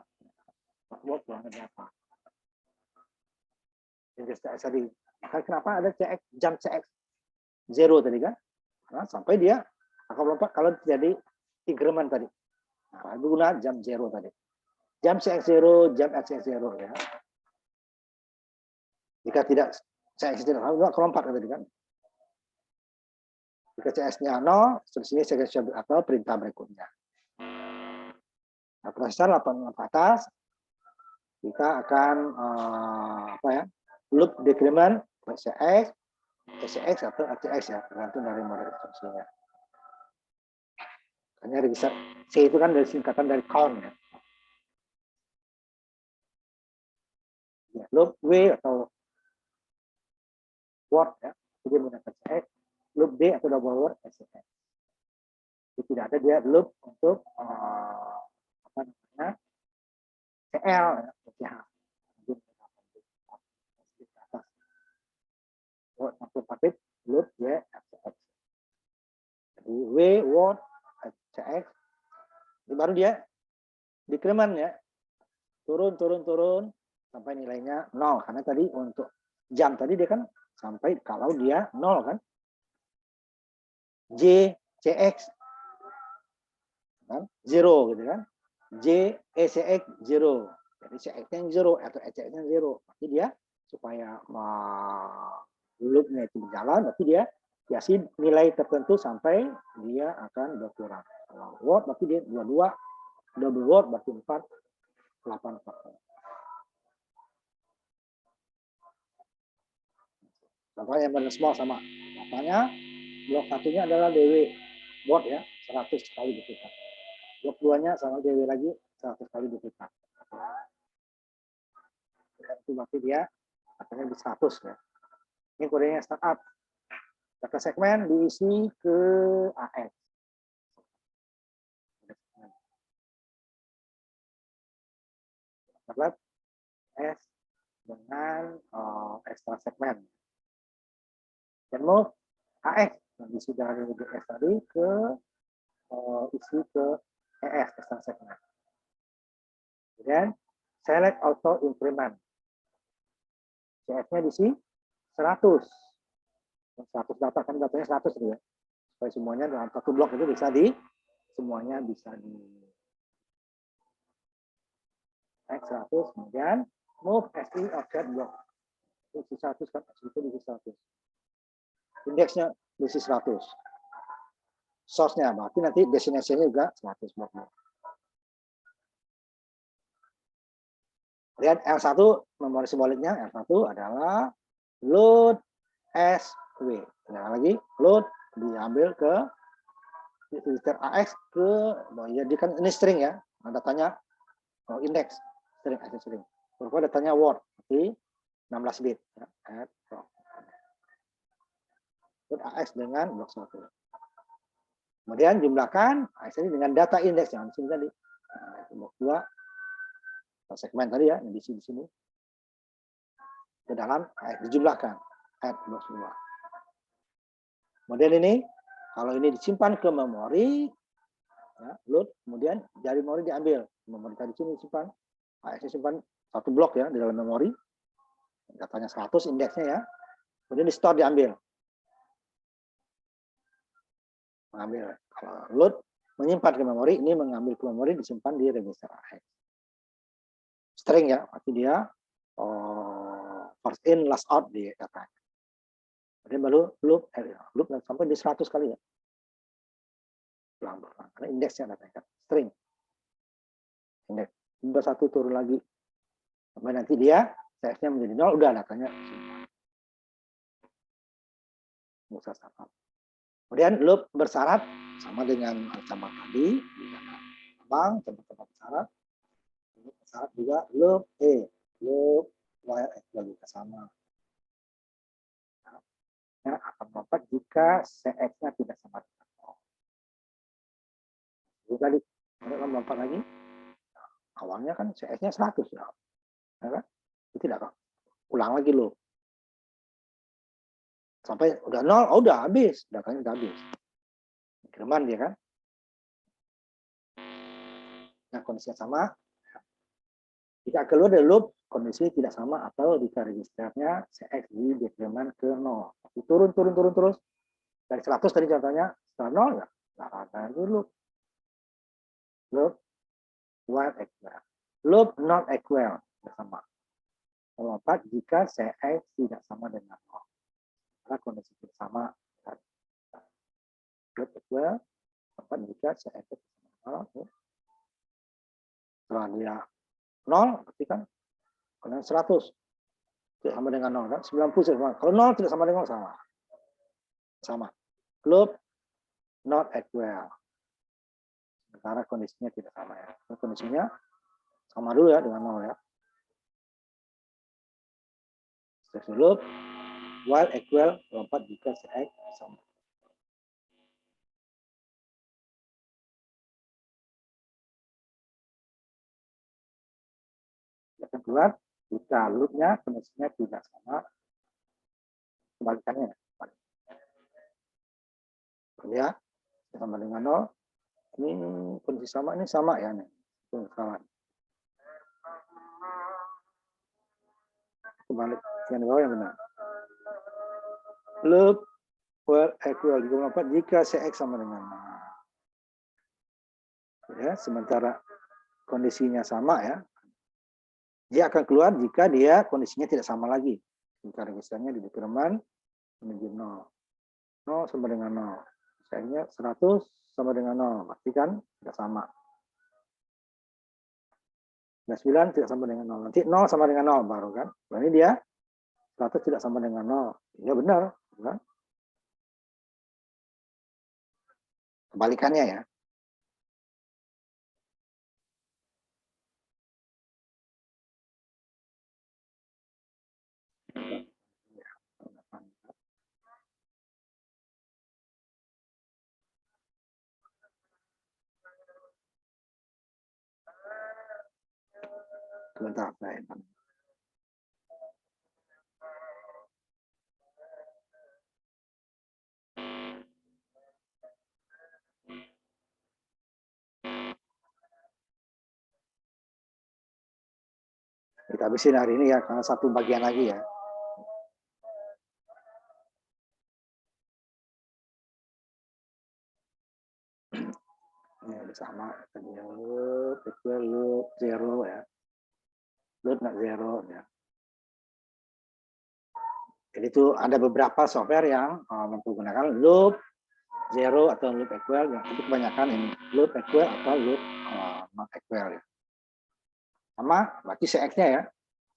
[SPEAKER 1] word kurangnya 8. Jadi tadi. Maka kenapa ada CX, jam CX 0 tadi kan? Karena sampai dia akan melompat kalau terjadi increment tadi. Nah, itu guna jam 0 tadi. Jam CX0, jam XX0 ya. Jika tidak CX0, akan lompat tadi kan. Jika CS-nya 0, instruksinya CX atau perintah berikutnya. Nah, prosesor 8 ke atas, kita akan apa ya? Loop decrement CX, SCX atau RTX ya, tergantung dari model instruksinya. Hanya register C itu kan dari singkatan dari count ya. Ya, loop W atau word ya, jadi menggunakan CX, loop D atau double word SCX. Jadi tidak ada dia loop untuk apa namanya CL ya, CH. Word masuk paket loop ya SCX. Jadi W word CX, ini baru dia decrement ya, turun sampai nilainya 0. Karena tadi untuk jam tadi dia kan sampai kalau dia 0 kan. J, CX kan 0 gitu kan. J, ECX 0. Jadi CX-nya 0 atau ECX-nya 0. Berarti dia supaya loop-nya itu berjalan, berarti dia kasih nilai tertentu sampai dia akan berkurang. Kalau word berarti dia 22, double word berarti 4, 8, 4. Contohnya yang benar semua sama. Katanya blok satunya adalah DW word ya, 100 kali diputar. Blok 2-nya sama DW lagi 100 kali diputar. Itu berarti dia katanya di 100 ya. Ini kodenya startup. Data segmen diisi ke AX. Dapat S dengan extra segmen. Dan move AX yang diisi dari S tadi ke isi ke ES extra segmen. Kemudian select auto increment. CS-nya diisi 100. 100 data kan datanya 100 ya. Supaya semuanya dalam satu blok itu bisa semuanya bisa di X 100, kemudian move SI object block. Isi 100 kan, itu diisi 100. Indeksnya diisi 100. Source-nya, berarti nanti destination-nya juga 100 blok. Kemudian L1, memori simboliknya L1 adalah load SW. Nah, lagi load diambil ke register AX ke, jadi kan ini string ya, datanya index string access string. Berapa datanya word, berarti 16 bit. Ya, load AX dengan blok 1. Kemudian jumlahkan AX ini dengan data index yang di sini tadi. Nah, blok 2 segmen tadi ya, yang di sini ke dalam AX dijumlahkan add blok 2. Kemudian ini kalau ini disimpan ke memori, ya, load, kemudian dari memori diambil. Memori tadi sini simpan, AX simpan satu blok ya di dalam memori. Datanya 100 indeksnya ya. Kemudian di store diambil. Mengambil. Kalau load menyimpan ke memori, ini mengambil ke memori disimpan di register AX. String ya, arti dia first in last out di data. Kemudian baru loop sampai di 100 kali ya. Pelan-pelan. Karena indeksnya datanya string. Indeks. Udah 1 turun lagi. Sampai nanti dia CS-nya menjadi 0, udah datanya simpan. Kemudian loop bersyarat sama dengan ancaman tadi. Abang, tempat-tempat syarat. Loop bersyarat juga loop loop while juga sama. Ya, akan melompat jika CX-nya tidak sama dengan 0. Jadi tadi, kalau melompat lagi, awalnya kan CS-nya 100 ya. Ya kan? Itu tidak kan? Ulang lagi lo. Sampai udah 0, oh udah habis. Datanya udah habis. Kiriman dia kan. Nah, kondisinya sama. Jika keluar dari loop, kondisi tidak sama atau jika registernya CX di dekremen ke 0. Turun terus. Dari 100 tadi contohnya, setelah 0 ya, nah dulu. Loop while equal. Loop not equal, sama. Melompat jika CX tidak sama dengan 0. Karena kondisi tidak sama. Loop equal, melompat jika CX tidak sama dengan 0. Setelah dia 0, berarti kan kalau 100 tidak sama dengan 0 kan 90 sama. Kalau 0 tidak sama dengan 0 sama. Loop not equal. Sementara kondisinya tidak sama ya. Kondisinya sama dulu ya dengan 0 ya. Loop while equal lompat jika CX sama. Yang kedua, jika loopnya kondisinya tidak sama, kebalikannya. Ya, sama dengan 0. Ini kondisi sama, ini sama ya nih. Sama. Kebalik yang di bawah yang benar. Loop where equal 34 jika Cx sama dengan ya, sementara kondisinya sama ya. Dia akan keluar jika dia kondisinya tidak sama lagi. Jika registernya di decrement menuju 0. 0 sama dengan 0. Misalnya 100 sama dengan 0. Berarti kan tidak sama. 9 tidak sama dengan 0. Nanti 0 sama dengan 0 baru kan. Berarti dia 100 tidak sama dengan 0. Ya benar. Kan? Kebalikannya ya. Sebentar, saya kita habisin hari ini ya, karena satu bagian lagi ya. Ini sama, loop, equal, loop, zero ya. Loop not zero ya. Jadi itu ada beberapa software yang menggunakan loop zero atau loop equal, yang itu kebanyakan ini loop equal atau loop not equal ya. Sama, berarti Cx-nya ya.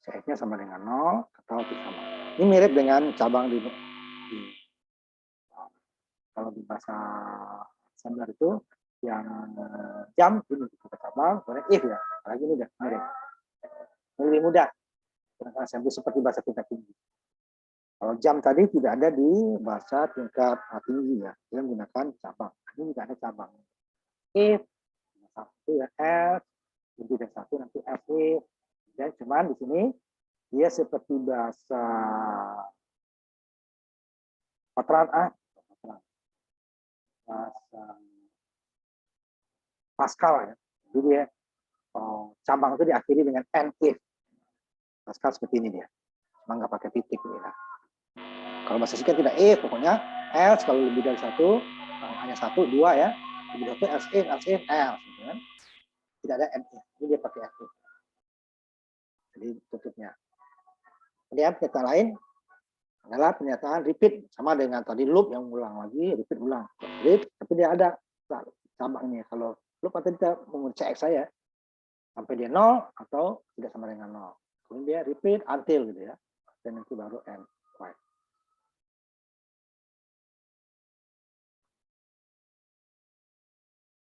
[SPEAKER 1] Cx-nya sama dengan 0 atau tidak sama. Ini mirip dengan cabang di kalau di bahasa assembler itu yang jam ini kita cabang, kemudian if ya. Lagi ini udah mirip. Ini lebih mudah. Assembly seperti bahasa tingkat tinggi. Kalau jam tadi tidak ada di bahasa tingkat tinggi ya, dia menggunakan cabang. Ini juga ada cabang. If satu ya F, lebih dari satu nanti F if. Dan cuman di sini dia seperti bahasa Fortran bahasa Pascal ya. Jadi dia cabang itu diakhiri dengan and if. Pascal seperti ini dia. Cuma nggak pakai titik ya. Kalau bahasa C kan tidak if, pokoknya else kalau lebih dari satu, hanya satu, dua ya. Lebih dari satu, else if, else. Kan? Tidak ada and if. Jadi dia pakai if. Jadi tutupnya. Kemudian pernyataan lain adalah pernyataan repeat. Sama dengan tadi loop yang ulang lagi, repeat ulang. Repeat, tapi dia ada cabangnya. Kalau loop tadi kita mengecek saya, sampai dia 0 atau tidak sama dengan 0. Kemudian dia repeat until gitu ya. Dan nanti baru end.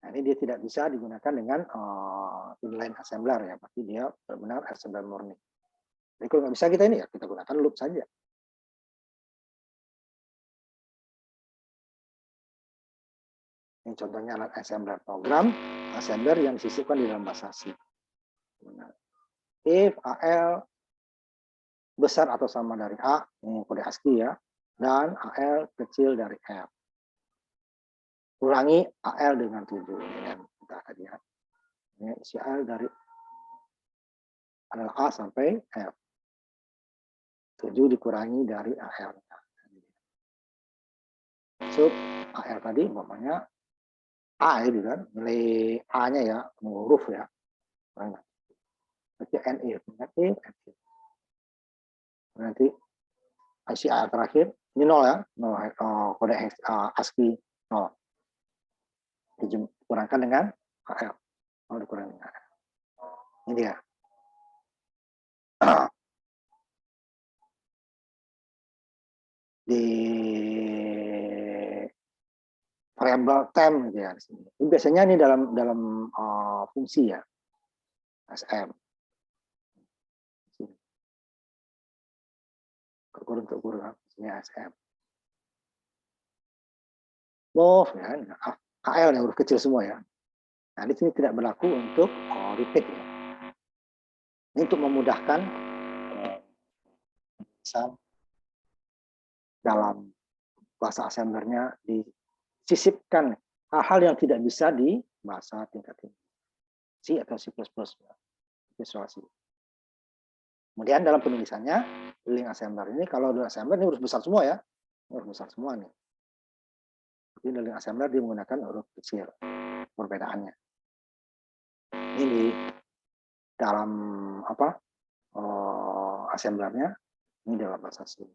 [SPEAKER 1] Nah, ini dia tidak bisa digunakan dengan inline assembler ya, pasti dia benar-benar assembler murni. Jadi kalau nggak bisa kita ini ya kita gunakan loop saja. Ini contohnya alat assembler program, assembler yang disisipkan di dalam bahasa C. If AL besar atau sama dari A, ini kode ASCII ya, dan AL kecil dari F. Kurangi AL dengan 7. Ini yang kita akan lihat. Ini isi AL dari adalah A sampai F. 7 dikurangi dari AL. Sub AL tadi umpamanya A itu kan, nilai A-nya ya, huruf ya. Berarti NI, nanti IC AL terakhir, ini 0 ya, 0, kode ASCII 0. Dikurangkan dengan AL. 0 dikurangi dengan AL. Ini dia. Di variable temp gitu ya di sini. Ini biasanya ini dalam fungsi ya. SM. Kurung untuk kurung ini SM. Move ya, AL yang huruf kecil semua ya. Nah, di sini tidak berlaku untuk repeat ya. Ini untuk memudahkan dalam bahasa assemblernya disisipkan hal-hal yang tidak bisa di bahasa tingkat tinggi. C atau C++. Visual C. Kemudian dalam penulisannya link assembler ini kalau link assembler ini huruf besar semua ya, huruf besar semua nih. Jadi link assembler dia menggunakan huruf kecil perbedaannya. Ini di dalam apa assemblernya, ini dalam bahasa C.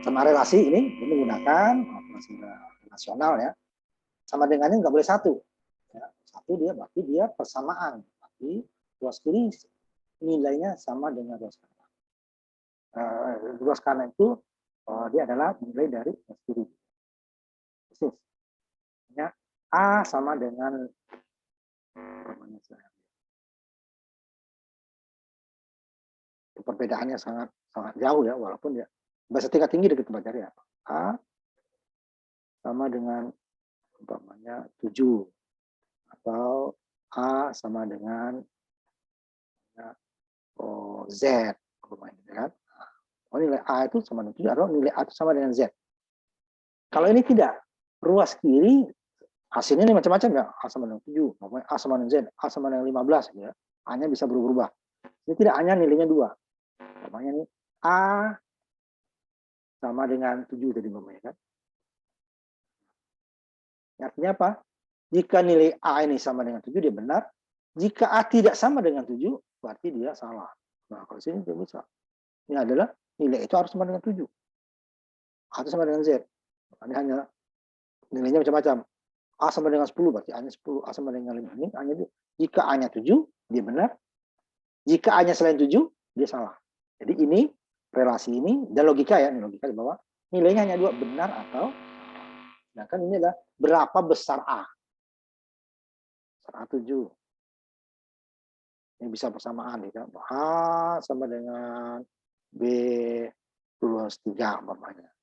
[SPEAKER 1] Sama relasi ini menggunakan operasi nasional ya. Sama dengannya nggak boleh satu. Ya, satu dia berarti dia persamaan. Tapi ruas kiri nilainya sama dengan ruas kanan. Ruas kanan itu dia adalah nilai dari ruas kiri. Ya, A sama dengan perbedaannya sangat jauh ya, walaupun ya bahasa tingkat tinggi dari tempat cari ya. A sama dengan umpamanya 7 atau A sama dengan Z umpamanya kan. Nilai A itu sama dengan 7 atau nilai A itu sama dengan Z. Kalau ini tidak, ruas kiri hasilnya ini macam-macam ya, A sama dengan 7, A sama dengan Z, A sama dengan 15 ya. A-nya bisa berubah-ubah. Ini tidak hanya nilainya 2. Namanya nih A sama dengan 7 tadi namanya kan. Artinya apa? Jika nilai A ini sama dengan 7 dia benar. Jika A tidak sama dengan 7 berarti dia salah. Nah, kalau sini tidak bisa. Ini adalah nilai itu harus sama dengan 7. A itu sama dengan Z. Ini hanya nilainya macam-macam. A sama dengan 10 berarti A-nya 10, A sama dengan 5. Ini A-nya jika A-nya 7 dia benar. Jika A-nya selain 7 dia salah. Jadi ini relasi ini dan logika ya, ini logika bahwa nilainya hanya 2 benar atau sedangkan ini adalah berapa besar A. Besar A 7. Ini bisa persamaan ya. A sama dengan B plus 3 umpamanya.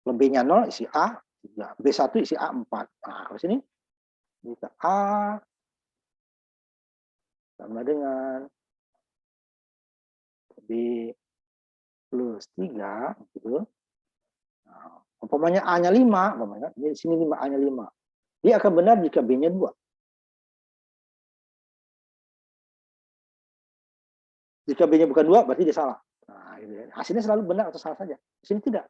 [SPEAKER 1] Lebihnya 0 isi A 3. B1 isi A 4. Nah, di sini jika A sama dengan B plus 3 gitu. Nah, umpamanya A-nya 5, umpamanya di sini 5 A-nya 5. Dia akan benar jika B-nya 2. Jika B-nya bukan 2 berarti dia salah. Nah, hasilnya selalu benar atau salah saja. Di sini tidak.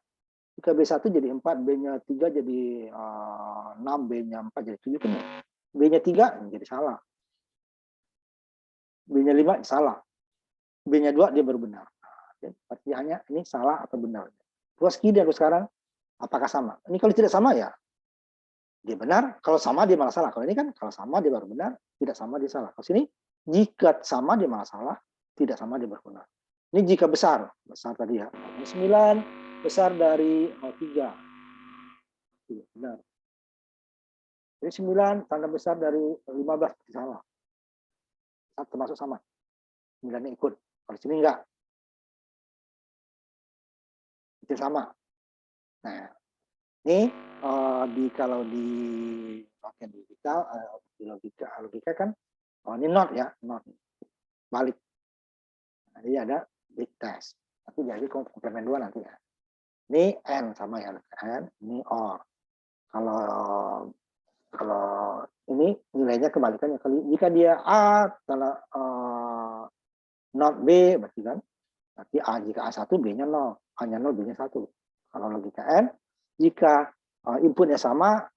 [SPEAKER 1] Jika B1 jadi 4, B-nya 3 jadi 6, B-nya 4 jadi 7 kan. B-nya 3 jadi salah. B-nya 5 salah. B-nya 2 dia baru benar. Berarti hanya ini salah atau benar. Ruas kiri aku sekarang apakah sama? Ini kalau tidak sama ya dia benar, kalau sama dia malah salah. Kalau ini kan kalau sama dia baru benar, tidak sama dia salah. Kalau sini jika sama dia malah salah, tidak sama dia baru benar. Ini jika besar tadi ya. 9 besar dari 3. Benar. Jadi 9 tanda besar dari 15 salah. Termasuk sama. 9-nya ikut. Kalau sini enggak. Itu sama. Nah, ini kalau di logika kan ini not ya, not balik. Jadi ada big test. Nanti jadi komplemen 2 nanti ya. Ini N sama ya, N, ini OR. Kalau ini nilainya kebalikannya. Jika dia A, kalau not B, berarti kan. Berarti A, jika A1, B-nya 0. A-nya 0, B-nya 1. Kalau logika N, jika inputnya sama,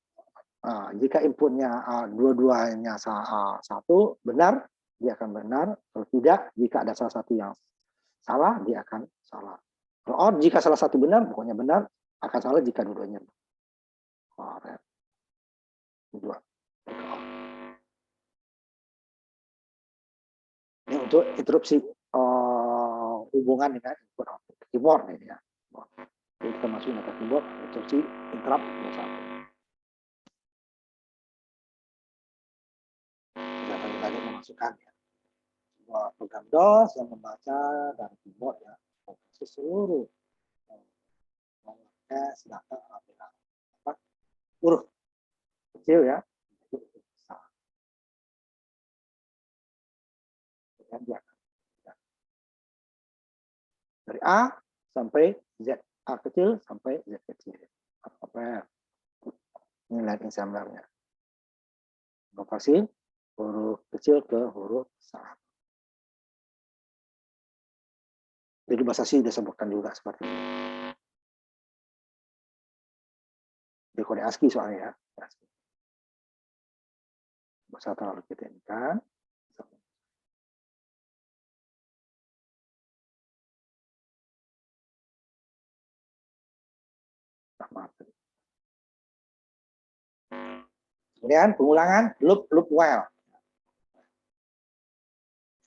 [SPEAKER 1] jika inputnya dua-duanya satu benar, dia akan benar. Kalau tidak, jika ada salah satu yang salah, dia akan salah. Or jika salah satu benar, pokoknya benar, akan salah jika dua-duanya benar. Dua. Ini untuk interupsi hubungan dengan input output keyboard ini ya. Jadi kita masukin ke keyboard, interupsi interrupt satu. Tadi memasukkan ya. Program DOS yang membaca dari keyboard ya, seluruh sedangkan huruf kecil ya, dari A sampai Z, A kecil sampai Z kecil. Apa nilai examinernya. Konversi huruf kecil ke huruf besar. Jadi bahasa C disebutkan juga seperti ini. Di kode ASCII soalnya ya. Bahasa terlalu kita ini kan. Kemudian pengulangan loop while.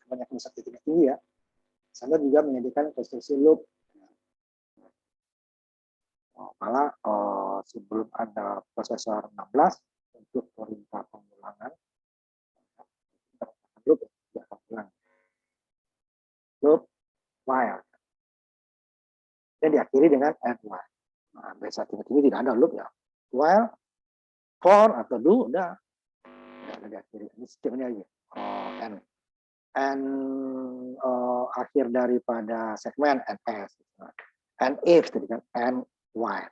[SPEAKER 1] Banyak misal titik tinggi ya. Sana juga menyediakan konstruksi loop. Malah sebelum ada prosesor 16 untuk perintah pengulangan loop while dan diakhiri dengan and while. Nah, biasa tiba-tiba tidak ada loop ya. While, for atau do udah diakhiri. Ini sistemnya aja. And akhir daripada segmen and s. And if tadi kan and while.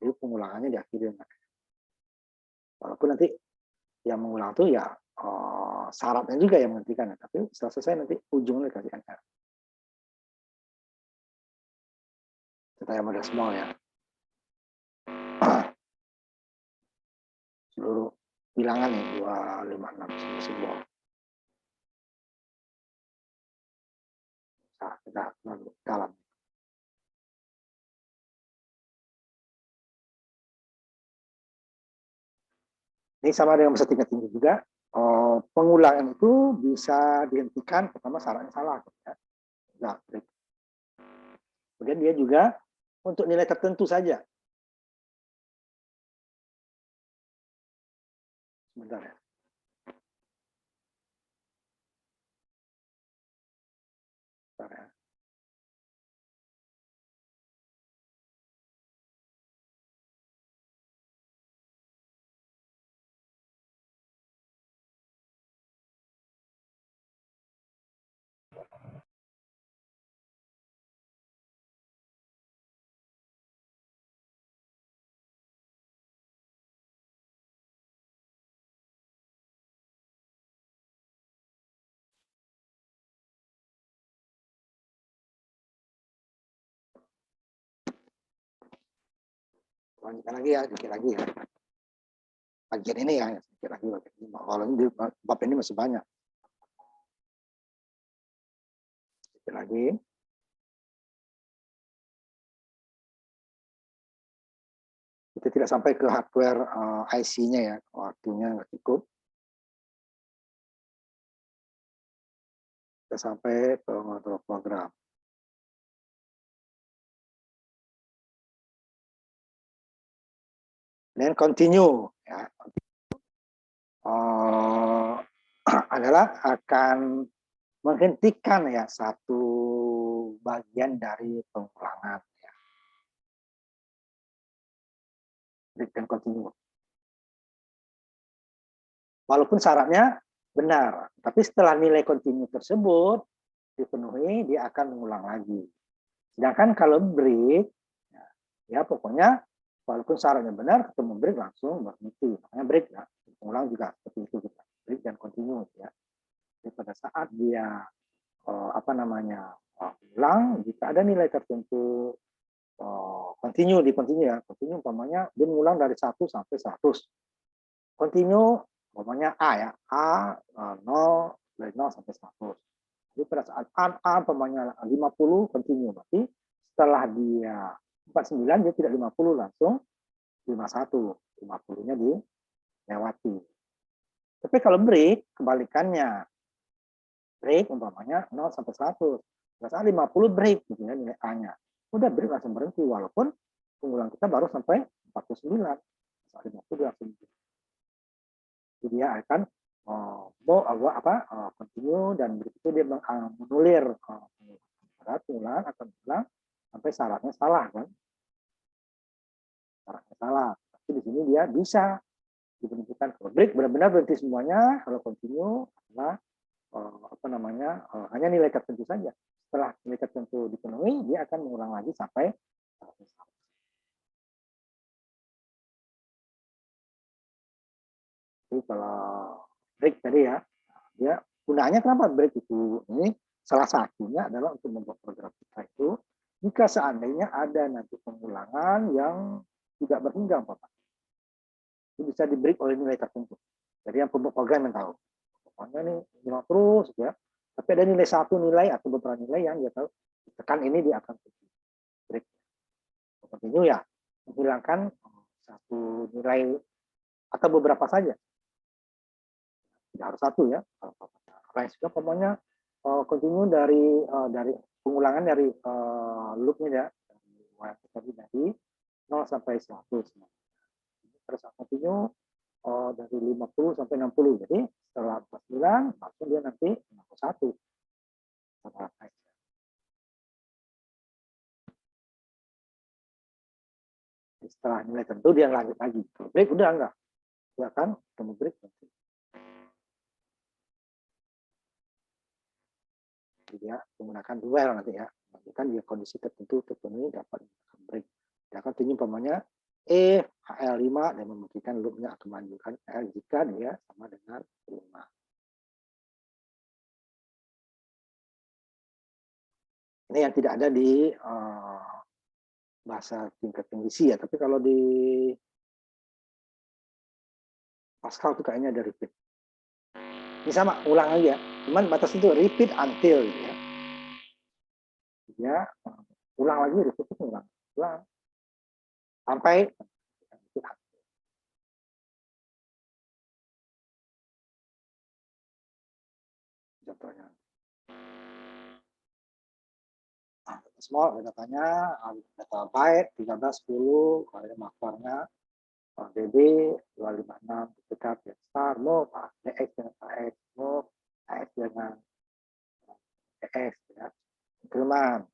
[SPEAKER 1] Jadi pengulangannya diakhiri dengan walaupun nanti yang mengulang itu ya syaratnya juga yang menghentikan, tapi setelah selesai nanti ujungnya dikasih NR. Kita yang model small ya. Seluruh bilangan nih 2, 5, 6 simbol. Nah, kita masuk dalam. Ini sama dengan bahasa tingkat tinggi juga. Pengulangan itu bisa dihentikan pertama syaratnya salah. Ya. Nah, kemudian dia juga untuk nilai tertentu saja. Sebentar ya. Sebentar ya. Lanjutkan lagi ya, dikit lagi ya. Bagian ini ya, dikit lagi. Kalau ini bab ini masih banyak. Dikit lagi. Kita tidak sampai ke hardware IC-nya ya, waktunya nggak cukup. Kita sampai ke mengontrol program. Dan continue ya. Adalah akan menghentikan ya satu bagian dari pengulangan ya. Break dan continue. Walaupun syaratnya benar, tapi setelah nilai continue tersebut dipenuhi, dia akan mengulang lagi. Sedangkan kalau break, ya pokoknya walaupun syaratnya benar, ketemu break langsung berhenti. Makanya break ya, mengulang juga seperti itu kita. Break dan continue ya. Jadi pada saat dia ulang, jika ada nilai tertentu continue ya, continue umpamanya dia mengulang dari 1 sampai 100. Continue umpamanya A ya, A 0 dari 0 sampai 100. Jadi pada saat A umpamanya 50 continue, berarti setelah dia 49 dia tidak 50 langsung 51, 50-nya dilewati. Tapi kalau break kebalikannya. Break umpamanya 0 sampai 100. Pada saat 50 break gitu ya nilai A-nya. Udah break langsung berhenti walaupun pengulang kita baru sampai 49. Saat 50 langsung. Jadi dia akan continue dan berikutnya dia menulir pengulangan akan ulang sampai syaratnya salah kan. Syaratnya salah. Tapi di sini dia bisa diberhentikan. Kalau break benar-benar berhenti semuanya, kalau continue adalah hanya nilai tertentu saja. Setelah nilai tertentu dipenuhi, dia akan mengulang lagi sampai Jadi kalau break tadi ya, ya gunanya kenapa break itu? Ini salah satunya adalah untuk membuat program kita itu jika seandainya ada nanti pengulangan yang tidak berhingga itu bisa di break oleh nilai tertentu. Jadi yang pembuat program yang tahu. Pokoknya nih terus ya. Tapi ada nilai satu nilai atau beberapa nilai yang dia tahu tekan ini dia akan break. Continue ya, menghilangkan satu nilai atau beberapa saja. Tidak harus satu ya. Range juga pokoknya continue dari pengulangan dari loopnya ya, dari 0 sampai 100. Terus continue dari 50 sampai 60. Jadi setelah 49 langsung dia nanti 61. Setelah nilai tentu dia lanjut lagi. Break udah enggak? Ya kan? Ketemu break nanti. Jadi ya menggunakan dual nanti ya. Lanjutkan dia kondisi tertentu terpenuhi dapat break. Dia akan tunjuk umpamanya HL5 dan membuktikan loopnya akan melanjutkan L jika dia sama dengan 5. Ini yang tidak ada di bahasa tingkat tinggi C ya, tapi kalau di Pascal itu kayaknya ada repeat. Ini sama, ulang lagi ya. Cuman batas itu repeat until gitu ya. Ya, ulang lagi, repeat itu ulang. Sampai contohnya. Small datanya data byte 1310 kalau makronya DB 256 dekat star move DX dengan AX move AX dengan EX ya increment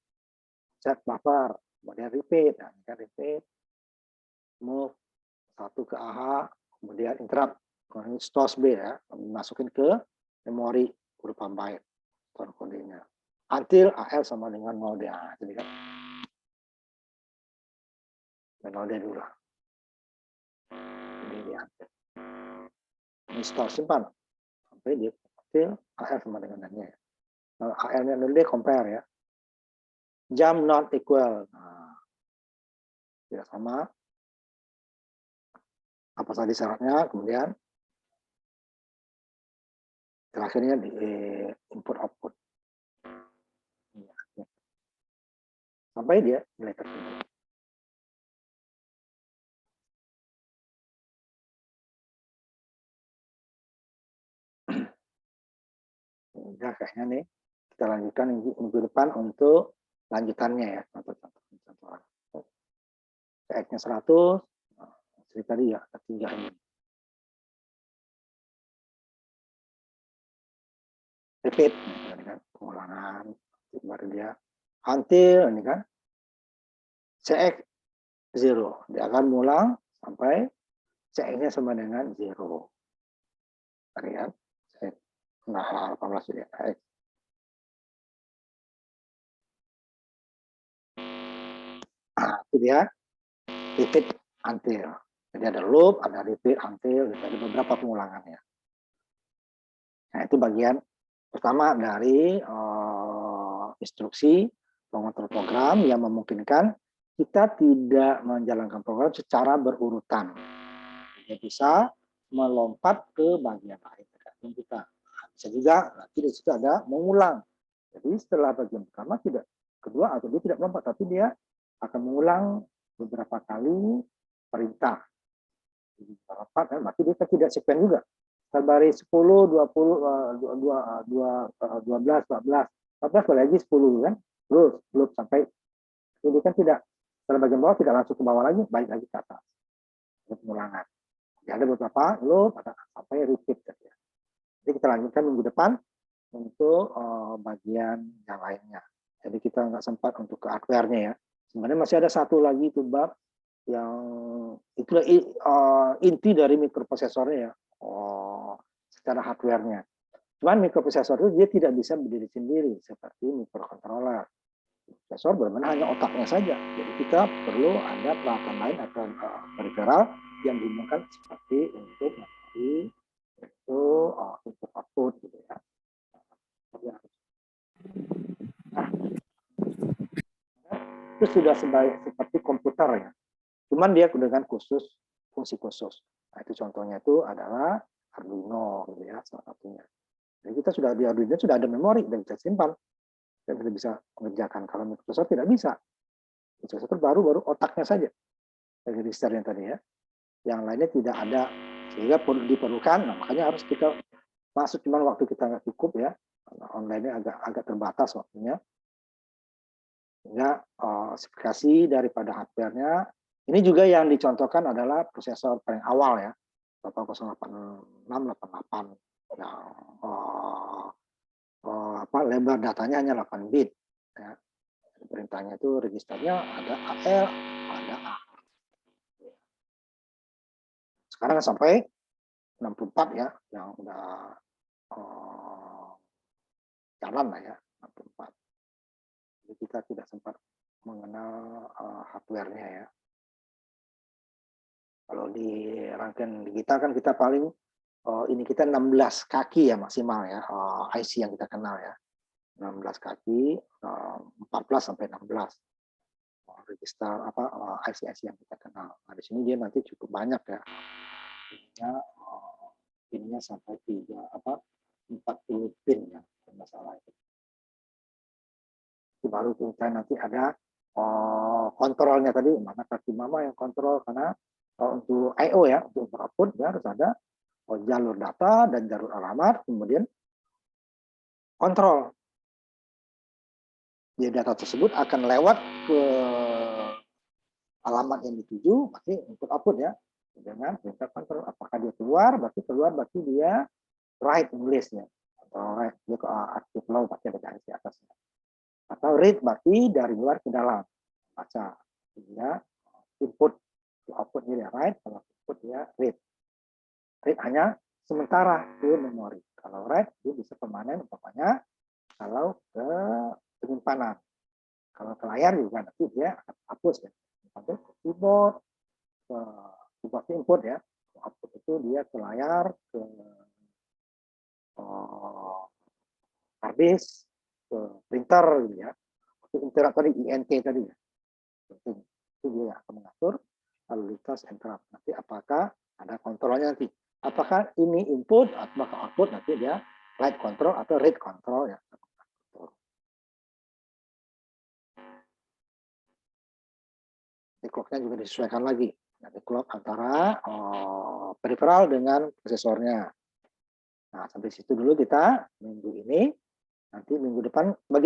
[SPEAKER 1] set buffer kemudian repeat nah, kan repeat move satu ke AH kemudian interrupt kemudian stores B ya masukin ke memori berupa byte kodenya until AL sama dengan 0 dia jadi kan 0 dia dulu ini diambil ini store simpan sampai dia until AL sama dengan nya kalau AL-nya 0 dia compare ya jump not equal nah, tidak sama apa saja syaratnya kemudian terakhirnya di input output sampai dia nilai tertentu. Udah kayaknya nih kita lanjutkan minggu depan untuk lanjutannya ya contoh-contoh. X-nya 100 seperti tadi ya ketiga ini. Repeat ini kan pengulangan baru dia until ini kan CX 0 dia akan mengulang sampai CX-nya sama dengan 0. Tadi kan nah 18 ya X. Nah, itu dia repeat until. Jadi ada loop, ada repeat until, ada beberapa pengulangannya. Nah, itu bagian pertama dari instruksi pengontrol program yang memungkinkan kita tidak menjalankan program secara berurutan. Dia bisa melompat ke bagian lain tergantung kita. Bisa juga nanti di situ ada mengulang. Jadi setelah bagian pertama tidak kedua atau dia tidak melompat, tapi dia akan mengulang beberapa kali perintah. Melompat, berarti dia tidak sekuen juga. Baris 10, 20, 12, 14 boleh lagi 10 kan, terus sampai ini kan tidak setelah bagian bawah tidak langsung ke bawah lagi, balik lagi ke atas. Ada pengulangan. Ya, ada beberapa loop sampai repeat. Ya. Jadi kita lanjutkan minggu depan untuk bagian yang lainnya. Jadi kita nggak sempat untuk ke hardware-nya ya. Sebenarnya masih ada satu lagi itu bab yang itulah inti dari mikroprosesornya ya. Secara hardware-nya. Cuman mikroprosesor itu dia tidak bisa berdiri sendiri seperti mikrokontroller. Prosesor benar-benar hanya otaknya saja. Jadi kita perlu ada peralatan lain atau peripheral yang digunakan seperti untuk mencari itu input output gitu ya. Nah, itu sudah seperti komputer ya. Cuman dia dengan fungsi khusus. Nah, itu contohnya itu adalah Arduino gitu ya, salah satunya. Jadi kita sudah di Arduino sudah ada memori dan bisa simpan dan kita bisa mengerjakan. Kalau Microsoft tidak bisa. Microsoft baru otaknya saja dari registernya tadi ya. Yang lainnya tidak ada, sehingga diperlukan. Nah, makanya harus kita masuk, cuman waktu kita nggak cukup ya, karena online-nya agak terbatas waktunya. Sehingga spesifikasi daripada hardware-nya ini juga yang dicontohkan adalah prosesor paling awal ya, 808688 yang lebar datanya hanya 8 bit ya. Perintahnya itu registernya ada AL, ada A. Sekarang sampai 64 ya, yang udah jalan lah ya, 64. Jadi kita tidak sempat mengenal hardware-nya ya. Kalau di rangkaian digital kan kita paling ini kita 16 kaki ya maksimal ya, IC yang kita kenal ya. 16 kaki, 14 sampai 16 register IC-IC yang kita kenal. Nah, di sini dia nanti cukup banyak ya. Pinnya sampai 40 pin ya, masalah itu. Baru kita nanti ada kontrolnya tadi, mana kaki mama yang kontrol, karena untuk I/O ya, untuk output ya harus ada jalur data dan jalur alamat, kemudian kontrol. Di data tersebut akan lewat ke alamat yang dituju, pasti input output ya, dengan perintah kontrol. Apakah dia keluar, berarti dia write English-nya, atau write dia ke active flow, pasti ada garis di atasnya. Atau read, berarti dari luar ke dalam, baca. Dia input, output dia write, kalau output dia read. Read hanya sementara ke memori. Kalau write, dia bisa permanen, umpamanya kalau ke penyimpanan. Kalau ke layar juga nanti dia akan hapus ya. Sampai ke keyboard, ke keyboard input ya. Output itu dia ke layar, ke hard disk, ke printer gitu ya. Untuk interrupt tadi, INT tadi ya. Itu dia akan mengatur lalu lintas interrupt. Nanti apakah ada kontrolnya nanti. Apakah ini input, apakah output, nanti dia write control atau read control ya. Nanti clock-nya juga disesuaikan lagi. Nanti clock antara peripheral dengan prosesornya. Nah, sampai situ dulu kita minggu ini. Nanti minggu depan bagi